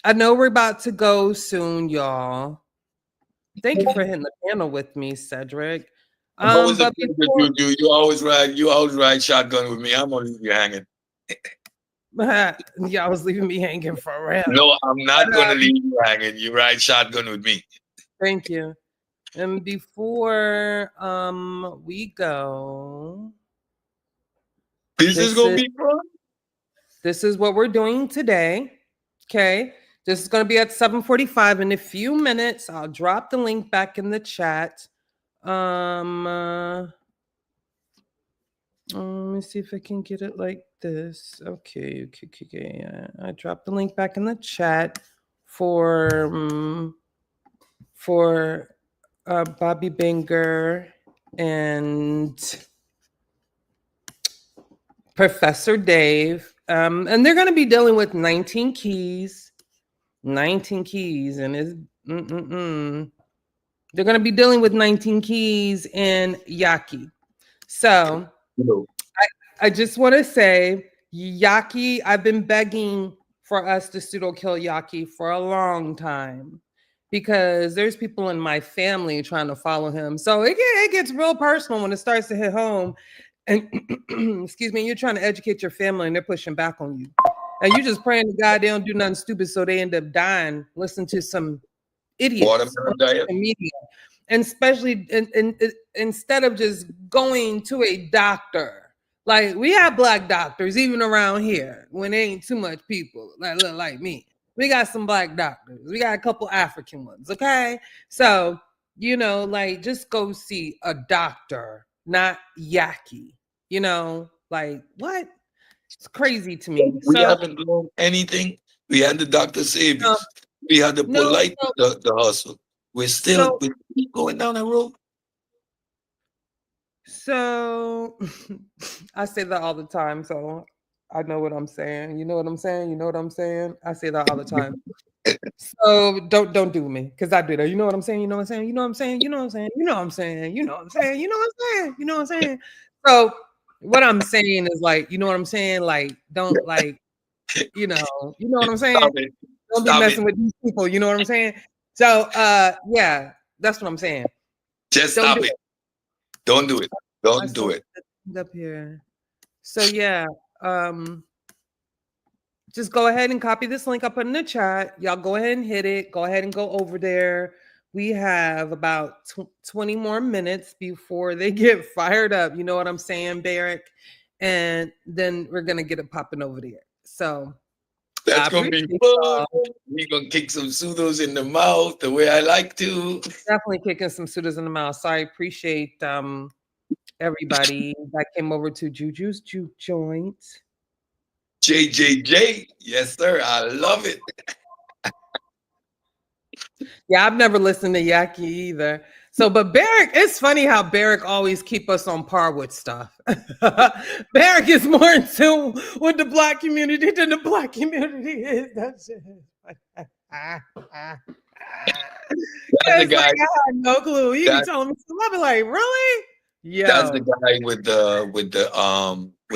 I know we're about to go soon, y'all. Thank you for hitting the panel with me, Cedric. You always ride shotgun with me. I'm gonna leave you hanging. Y'all was leaving me hanging for real. No, I'm not gonna leave you hanging. You ride shotgun with me. Thank you. And before we go, this is gonna be fun. This is what we're doing today. Okay. This is going to be at 7:45 in a few minutes. I'll drop the link back in the chat. Let me see if I can get it like this. Okay. I dropped the link back in the chat for Bobby Banger and Professor Dave. And they're going to be dealing with 19 keys. 19 keys. And it's, they're going to be dealing with 19 keys and Yaki. So I just want to say, Yaki, I've been begging for us to pseudo kill Yaki for a long time because there's people in my family trying to follow him. So it gets real personal when it starts to hit home. And excuse me, you're trying to educate your family and they're pushing back on you. And you're just praying to God they don't do nothing stupid so they end up dying. Listen to some idiots on social media. And especially instead of just going to a doctor. Like we have Black doctors even around here when there ain't too much people that look like me. We got some Black doctors. We got a couple African ones. Okay. So, you know, like just go see a doctor, not Yaki. You know, like what? It's crazy to me. We haven't learned anything. We had the Dr. Sabies. We had the polite, the hustle. We're still going down the road. So I say that all the time. So I know what I'm saying. You know what I'm saying? You know what I'm saying? I say that all the time. So don't do me because I do that. You know what I'm saying? You know what I'm saying? You know what I'm saying? You know what I'm saying? You know what I'm saying? You know what I'm saying? You know what I'm saying? You know what I'm saying? So what I'm saying is like, you know what I'm saying? Like, don't like, you know what I'm saying? Don't be messing with these people. You know what I'm saying? So yeah, that's what I'm saying. Just stop it. Don't do it. Don't do it. Up here. So yeah, just go ahead and copy this link I put in the chat. Y'all go ahead and hit it. Go ahead and go over there. We have about 20 more minutes before they get fired up. You know what I'm saying, Barrick? And then we're gonna get it popping over there. So that's gonna be fun. We're gonna kick some pseudos in the mouth the way I like to. Definitely kicking some pseudos in the mouth. So I appreciate everybody that came over to Juju's Juke Joint. JJJ, yes, sir. I love it. Yeah, I've never listened to Yaki either. So, but Barrick, it's funny how Barrick always keep us on par with stuff. Barrick is more in tune with the Black community than the Black community is. That's it. That's the guy. Like, I had no clue. You be telling me something. I'll be like, really? Yeah. That's the guy with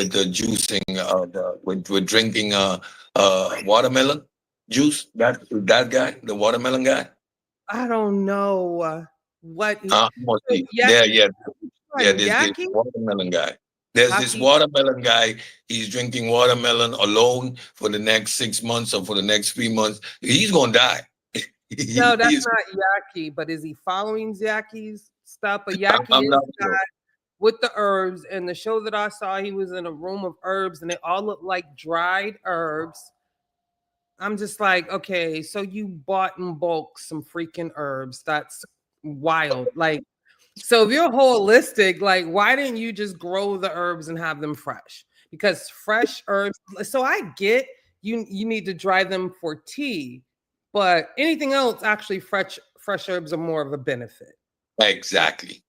the juicing of with drinking watermelon juice. That guy, the watermelon guy. I don't know what. Yeah. There's this watermelon guy. There's this watermelon guy. He's drinking watermelon alone for the next 6 months or for the next 3 months. He's gonna die. No, that's not Yaki. But is he following Yaki's stuff? But Yaki is the guy with the herbs. And the show that I saw, he was in a room of herbs, and they all look like dried herbs. I'm just like, okay, so you bought in bulk some freaking herbs. That's wild. Like, so if you're holistic, like, why didn't you just grow the herbs and have them fresh? Because fresh herbs, so I get you need to dry them for tea, but anything else, actually fresh herbs are more of a benefit. Exactly.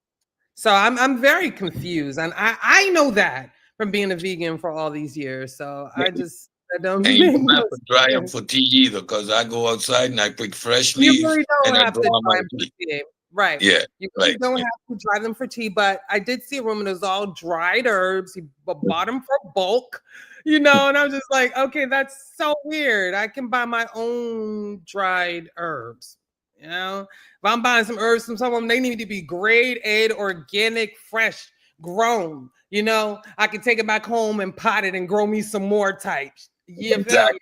So I'm very confused. And I know that from being a vegan for all these years. So I just don't. And you don't have to dry them for tea either, because I go outside and I pick fresh leaves. You really don't and have to dry them for tea. Right. Yeah. You really don't have to dry them for tea, but I did see a room and it was all dried herbs. He bought them for bulk, you know, and I'm just like, okay, that's so weird. I can buy my own dried herbs. You know, if I'm buying some herbs from someone, they need to be grade A, organic, fresh, grown. You know, I can take it back home and pot it and grow me some more types. Yeah, exactly.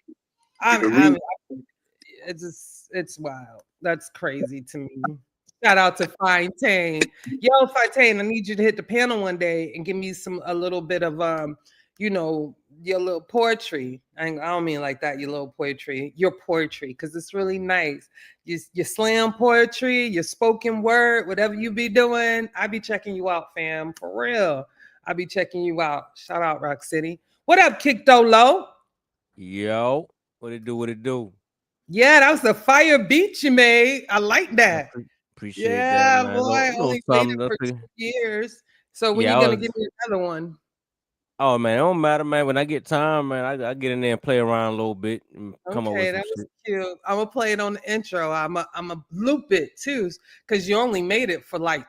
It's wild. That's crazy to me. Shout out to Fontaine. Yo, Fontaine, I need you to hit the panel one day and give me a little bit of you know, your little poetry. I don't mean like that, your little poetry, your poetry, because it's really nice. Your slam poetry, your spoken word, whatever you be doing, I be checking you out, fam. For real. I be checking you out. Shout out, Rock City. What up, Kick Dolo? Yo, what it do? Yeah, that was the fire beat you made. I like that. Appreciate that, Yeah, man. boy, I Little only made something. it for 2 years. So when Yeah, you I gonna was. give me another one? Oh man, it don't matter, man. When I get time, man, I get in there and play around a little bit and come up with Okay, some that was shit. cute. I'm gonna play it on the intro. I'm a loop it too, because you only made it for like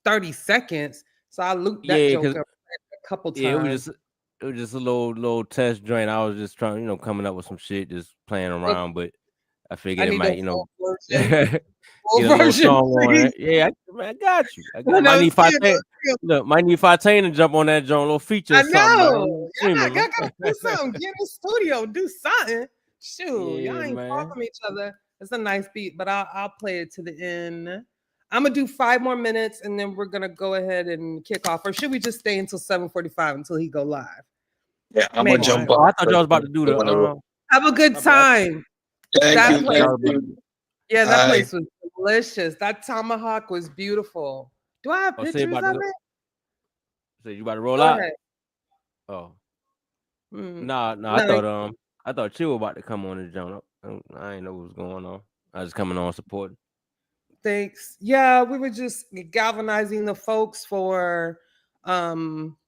30 seconds. So I looped that Yeah, cause joke up a couple yeah, times. it was just a little test joint. I was just trying, coming up with some shit, just playing Okay, around. But I I figured it need a might, full version. get Full a little version, song on please. it. Yeah, man, I got you. Might No, need still, Fontaine. still. Look, might need Fontaine to jump on that joint, a little feature or I something, man. know. You see me, Y'all man. gotta do something. Get in the studio, do something. Shoot, y'all Yeah, ain't far man. from each other. It's a nice beat, but I'll play it to the end. I'm gonna do 5 more minutes and then we're gonna go ahead and kick off. Or should we just stay until 7:45 until he go live? Yeah, I'm gonna Maybe. jump Oh, off. I thought y'all was about to do the Have a good my bad. time. Thank I That you, thought place, y'all thank was about to you. do. yeah, that Bye. place was delicious. That tomahawk was beautiful. Do I have Oh, say pictures about to of go. it? Say you about to roll Go out. ahead. Oh, Mm, nah. no, I thought Chill about to come on the joint. I ain't know what was going on. I was coming on supporting. thanks. Yeah, we were just galvanizing the folks for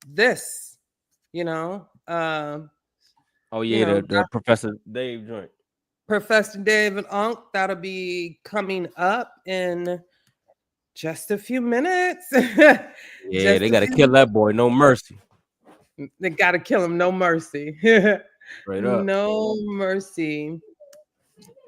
this, you know. Oh You yeah, know, the Professor Dave joint. Professor David Unk, that'll be coming up in just a few minutes. Yeah, Just they a got to few kill that boy. No mercy. They gotta kill him, no mercy. Straight up. No mercy.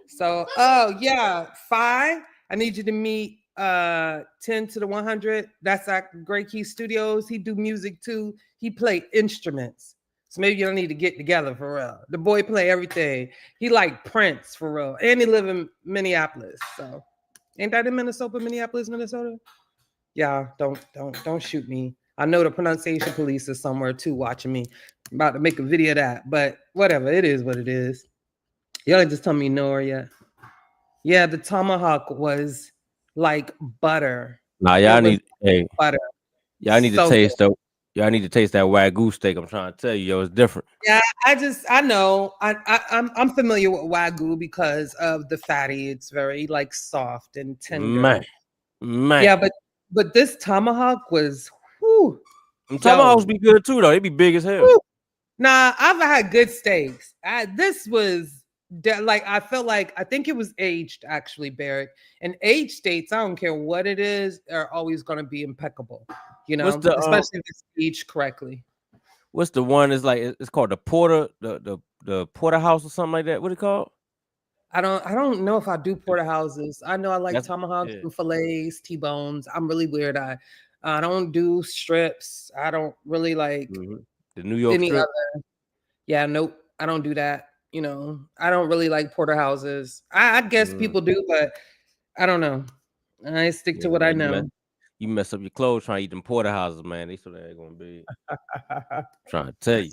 So, oh yeah, Phi, I need you to meet 10 to the 100. That's at Great Key Studios. He do music too. He play instruments. So maybe you don't need to get together for real. The boy play everything. He like Prince for real. And he live in Minneapolis. So ain't that in Minnesota, Minneapolis, Minnesota? Yeah, don't shoot me. I know the pronunciation police is somewhere too watching me. I'm about to make a video of that, but whatever, it is what it is. Y'all just tell me no or yet. Yeah, the tomahawk was like butter. Nah, It y'all was need. Hey, butter. y'all need to So good. taste though. Y'all need to taste that Wagyu steak. I'm trying to tell you, yo, it's different. Yeah, I know. I'm familiar with Wagyu because of the fatty. It's very like soft and Man, tender. man. Yeah, but this tomahawk was whew, Them tomahawks yo. be good too, though. They be big as hell. Whew. Nah, I've had good steaks. This was like I felt like I think it was aged actually, Barrick. And aged steaks, I don't care what it is, are always going to be impeccable. You What's know, the especially if it's aged correctly. what's the one? It's like it's called the porter, the porterhouse or something like that. What it called? I don't know if I do porterhouses. I know I like That's tomahawks yeah. and fillets, T-bones. I'm really weird. I don't do strips. I don't really like Mhm. The New York any strip. other. Yeah, nope. I don't do that. You know, I don't really like porterhouses. I guess Mm, people do, but I don't know. I stick to yeah, what I man. know. You mess up your clothes trying to eat them porterhouses, man. They so they ain't gonna be trying to tell you.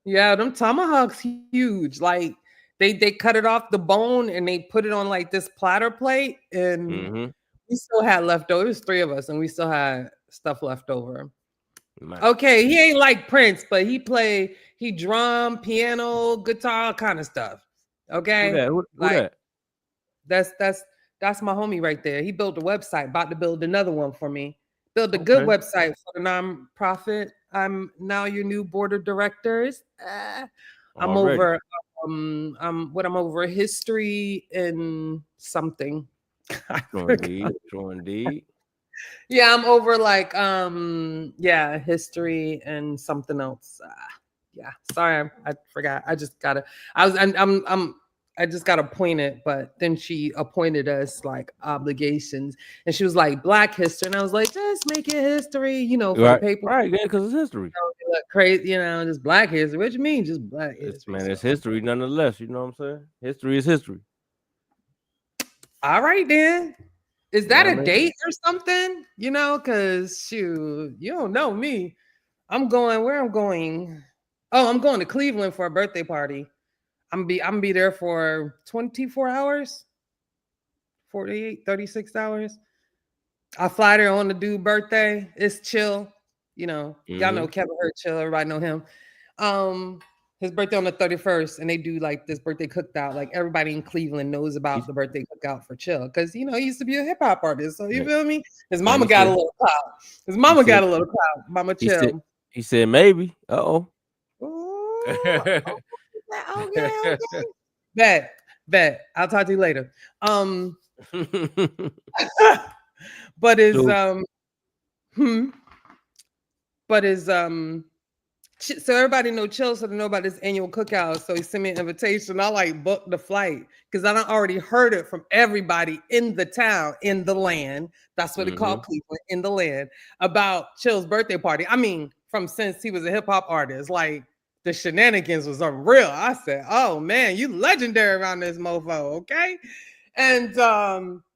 Yeah, them tomahawks huge. Like they cut it off the bone and they put it on like this platter plate, and Mm-hmm. we still had leftover. It was three of us, and we still had stuff left over. Man. Okay, he ain't like Prince, but he drum, piano, guitar, all kind of stuff. Who Okay, that? Who like that? that's my homie right there. He built a website, about to build another one for me. Build a good Okay. website for the nonprofit. I'm now your new board of directors. I'm Already. over I'm over history and something. I True forgot. indeed. True indeed. Yeah, I'm over like yeah, history and something else. Yeah, sorry, I forgot. I just gotta. I just got appointed, but then she appointed us like obligations, and she was like Black history, and I was like, just make it history, you know, for the Right. paper. Right. Yeah, because it's history. Look crazy, you know, just Black history. What you mean, just Black It's history? man, So, it's history nonetheless. You know what I'm saying? History is history. all right, then. Is Yeah, that I a mean, date or something? You know, because shoot, you don't know me. I'm going where I'm going. Oh, I'm going to Cleveland for a birthday party. I'm be there for 24 hours, 48, 36 hours. I fly there on the dude birthday. It's chill. You know, y'all mm-hmm. know Kevin Hurt chill. Everybody know him. Um, His birthday on the 31st, and they do like this birthday cookout. Like everybody in Cleveland knows about the birthday cookout for Chill, because he used to be a hip hop artist. So you feel me? His mama got a little clout. His mama got a little clout. Mama Chill. He said maybe. Okay. Bet. I'll talk to you later. But so everybody know Chill, so they know about this annual cookout. So he sent me an invitation. I like booked the flight because I already heard it from everybody in the town, in the land. That's what they call Cleveland, in the land, about Chill's birthday party. I mean, from since he was a hip hop artist, like the shenanigans was unreal. I said, "Oh man, you legendary around this mofo, okay?" And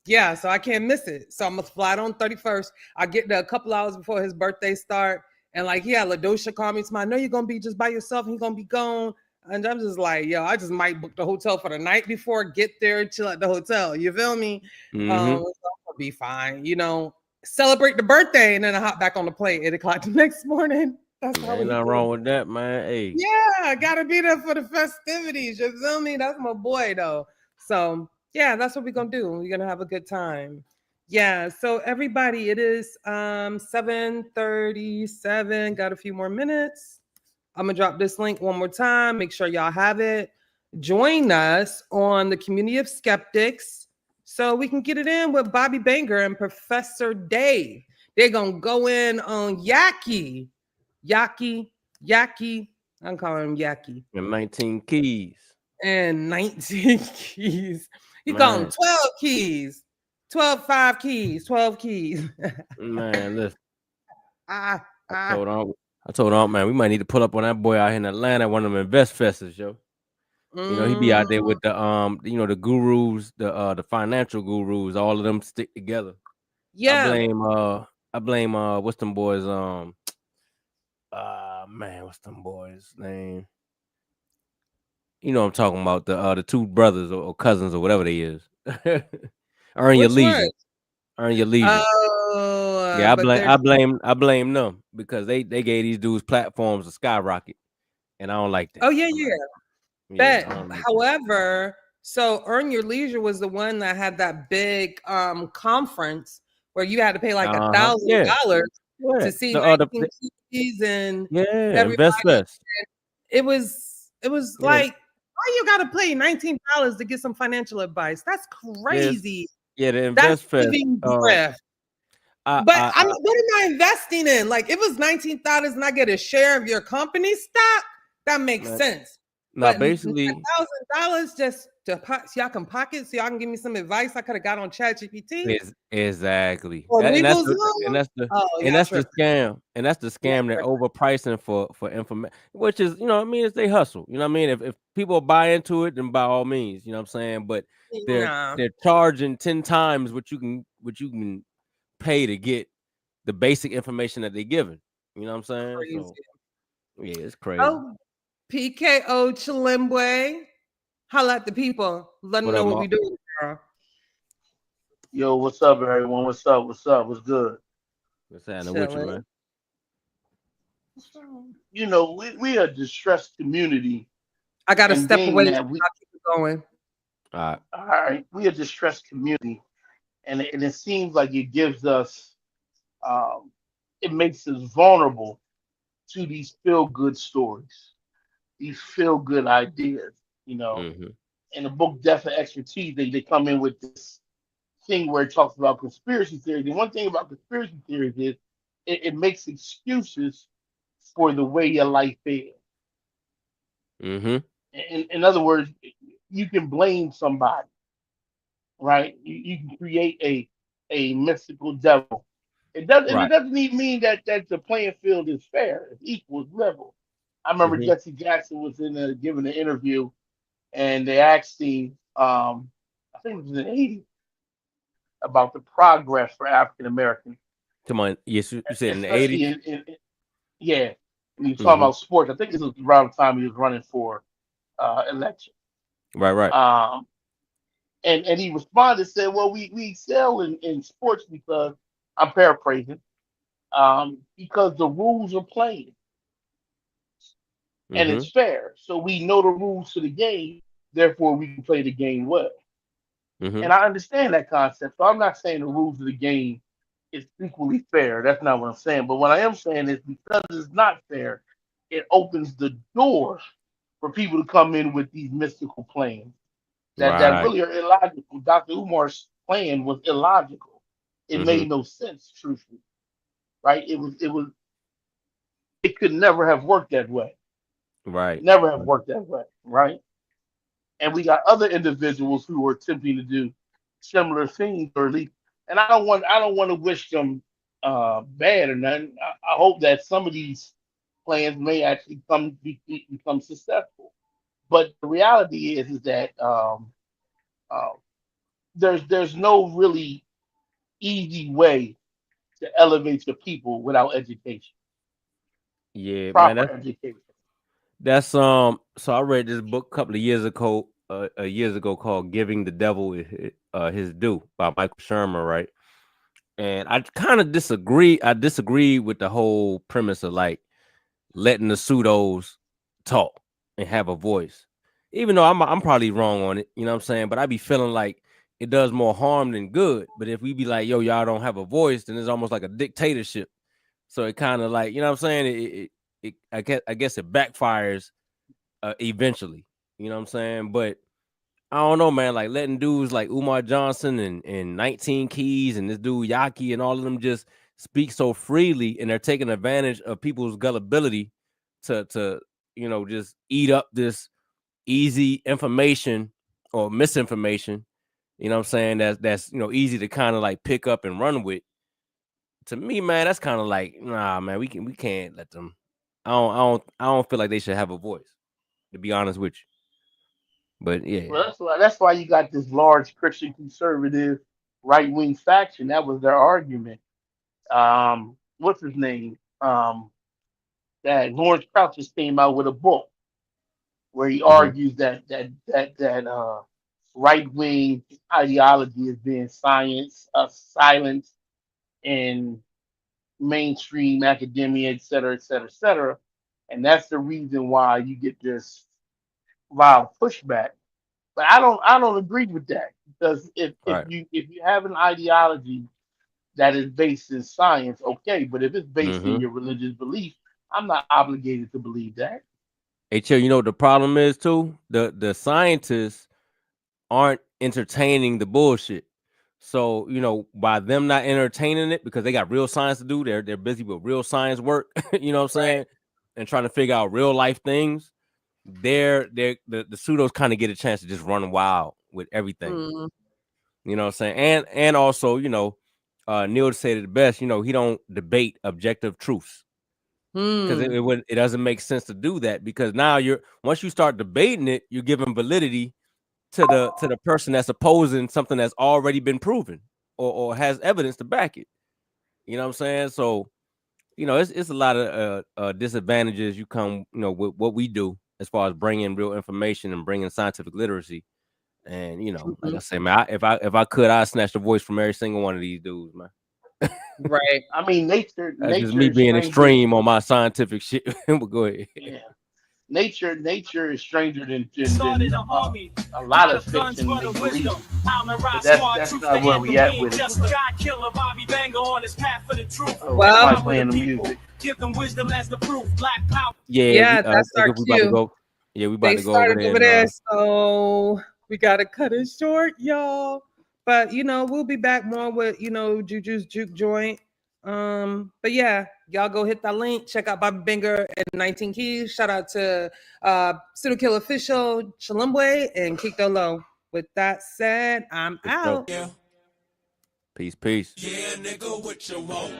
yeah, so I can't miss it. So I'm gonna fly on 31st. I get there a couple hours before his birthday start. And like, yeah, LaDosha called me to I know you're gonna be just by yourself, he's gonna be gone. And I'm just like, yo, I just might book the hotel for the night before, get there, chill at the hotel. You feel me? So I'll be fine, celebrate the birthday, and then I hop back on the plane 8 o'clock the next morning. That's how ain't nothing wrong with that, man. Hey. Yeah, I gotta be there for the festivities. You feel me? That's my boy though. So yeah, that's what we're gonna do. We're gonna have a good time. Yeah, so everybody, it is 7:37. Got a few more minutes. I'm gonna drop this link one more time. Make sure y'all have it. Join us on the Community of Skeptics so we can get it in with Bobby Banger and Professor Dave. They're gonna go in on Yaki. I'm calling him Yaki. And 19 keys. And 19 keys. He called him 12 keys. 5 keys, 12 keys. Man, listen. I told him, man, we might need to pull up on that boy out here in Atlanta, one of them invest fests, yo. He be out there with the the gurus, the financial gurus, all of them stick together. Yeah. I blame what's them boys? What's them boys' name? You know what I'm talking about, the two brothers or cousins or whatever they is. Earn your leisure. Earn your leisure. Oh, yeah, I blame them because they gave these dudes platforms to skyrocket, and I don't like that. Oh yeah. However, so Earn Your Leisure was the one that had that big conference where you had to pay like $1,000 to see 19 keys and Invest Fest. It was like, why you gotta pay $19 to get some financial advice? That's crazy. Yeah, the Invest Fest. What am I investing in? Like, if it was $19 and I get a share of your company stock, that makes sense. Now, basically, $1,000 just so y'all can pocket, so y'all can give me some advice I could have got on ChatGPT. Exactly. And that's the scam. And that's the scam. They're overpricing for information, which is, it's they hustle. You know what I mean? If people buy into it, then by all means, you know what I'm saying? But they're charging 10 times what you can pay to get the basic information that they're giving. You know what I'm saying? So, yeah, it's crazy. Oh, PKO Chilimbwe. Holla at the people. Let them know what we doing, girl. Yo, what's up, everyone? What's up? What's good? What's happening with you, man? We are a distressed community. I got to step away. I'll keep it going. All right. We are a distressed community. And it seems like it gives us, it makes us vulnerable to these feel-good stories, these feel-good ideas, In the book Death and Expertise, they come in with this thing where it talks about conspiracy theories. And one thing about conspiracy theories is it makes excuses for the way your life is. In other words, you can blame somebody, right? You can create a mystical devil. It doesn't even mean that the playing field is fair. It's equal, it's level. I remember Jesse Jackson was giving an interview, and they asked him, I think it was in the 80s, about the progress for African Americans. Come on, yes, you said in the 80s. Yeah, when you talk about sports, I think this was around the time he was running for election. Right. And he responded and said, "Well, we excel in sports because I'm paraphrasing, because the rules are playing. and it's fair. So we know the rules to the game, therefore we can play the game well. And I understand that concept. So I'm not saying the rules of the game is equally fair. That's not what I'm saying. But what I am saying is because it's not fair, it opens the door for people to come in with these mystical plans that Right. really are illogical. Dr. Umar's plan was illogical. It made no sense, truthfully. Right? It could never have worked that way. Right. Never have worked that way. Right? And we got other individuals who are attempting to do similar things, or at least. And I don't want to wish them bad or nothing. I hope that some of these plans may actually become successful. But the reality is that uh, there's no really easy way to elevate your people without education, Yeah, man. proper education. That's So I read this book a couple of years ago, called "Giving the Devil His Due" by Michael Shermer, right? And I kind of disagree. I disagree with the whole premise of like letting the pseudos talk and have a voice, even though I'm probably wrong on it. You know what I'm saying? But I be feeling like it does more harm than good. But if we be like, yo, y'all don't have a voice, then it's almost like a dictatorship. So it kind of like, you know what I'm saying? I guess it backfires eventually. You know what I'm saying? But I don't know, man. Like letting dudes like Umar Johnson and 19 Keys and this dude Yaki and all of them just speak so freely, and they're taking advantage of people's gullibility to just eat up this easy information or misinformation. You know what I'm saying? That's easy to kind of like pick up and run with. To me, man, that's kind of like, nah, man, we can't let them. I don't feel like they should have a voice, to be honest with you. But yeah. Well, that's why you got this large Christian conservative right wing faction. That was their argument. What's his name? That Lawrence Krauss just came out with a book where he argues that right wing ideology is being silenced in mainstream academia, et cetera, et cetera, et cetera. And that's the reason why you get this wild pushback. But I don't agree with that, because if you have an ideology that is based in science, okay, but if it's based in your religious belief, I'm not obligated to believe that. Hey, Chill, you know what the problem is too? The scientists aren't entertaining the bullshit. So, by them not entertaining it because they got real science to do, they're busy with real science work, you know what I'm saying? Right. And trying to figure out real life things. The pseudos kind of get a chance to just run wild with everything. You know what I'm saying? And also, Neil said it the best, he don't debate objective truths. Because it doesn't make sense to do that, because now once you start debating it, you're giving validity to the person that's opposing something that's already been proven or has evidence to back it. You know what I'm saying? So, it's a lot of disadvantages you come, with what we do as far as bringing real information and bringing scientific literacy. And, like I say, man, if I could, I'd snatch the voice from every single one of these dudes, man. Right. I mean, nature just me being extreme on my scientific shit. But go ahead. Yeah. Nature is stranger than a lot of fiction. But that's not where we at with it. Well, playing the music. Give them wisdom as the proof. Black power. Yeah, that's our cue. We about to go over there. So we gotta cut it short, y'all. But we'll be back more with Juju's Juke joint. But yeah, y'all go hit that link. Check out Bobby Binger and 19 Keys. Shout out to Pseudo Kill Official, Chalimbwe, and Kick the Low. With that said, I'm out. Yeah. Peace. Yeah, nigga, what you want?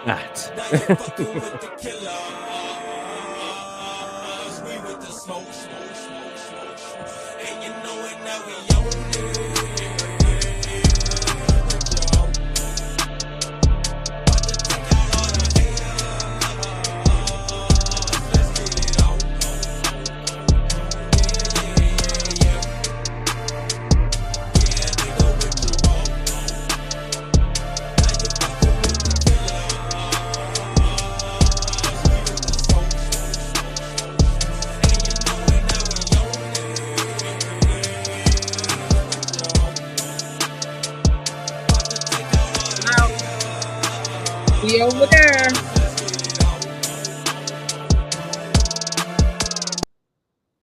Not. Now you fucking with the killer. We with the smoke. And you know it, now we own it. be over there.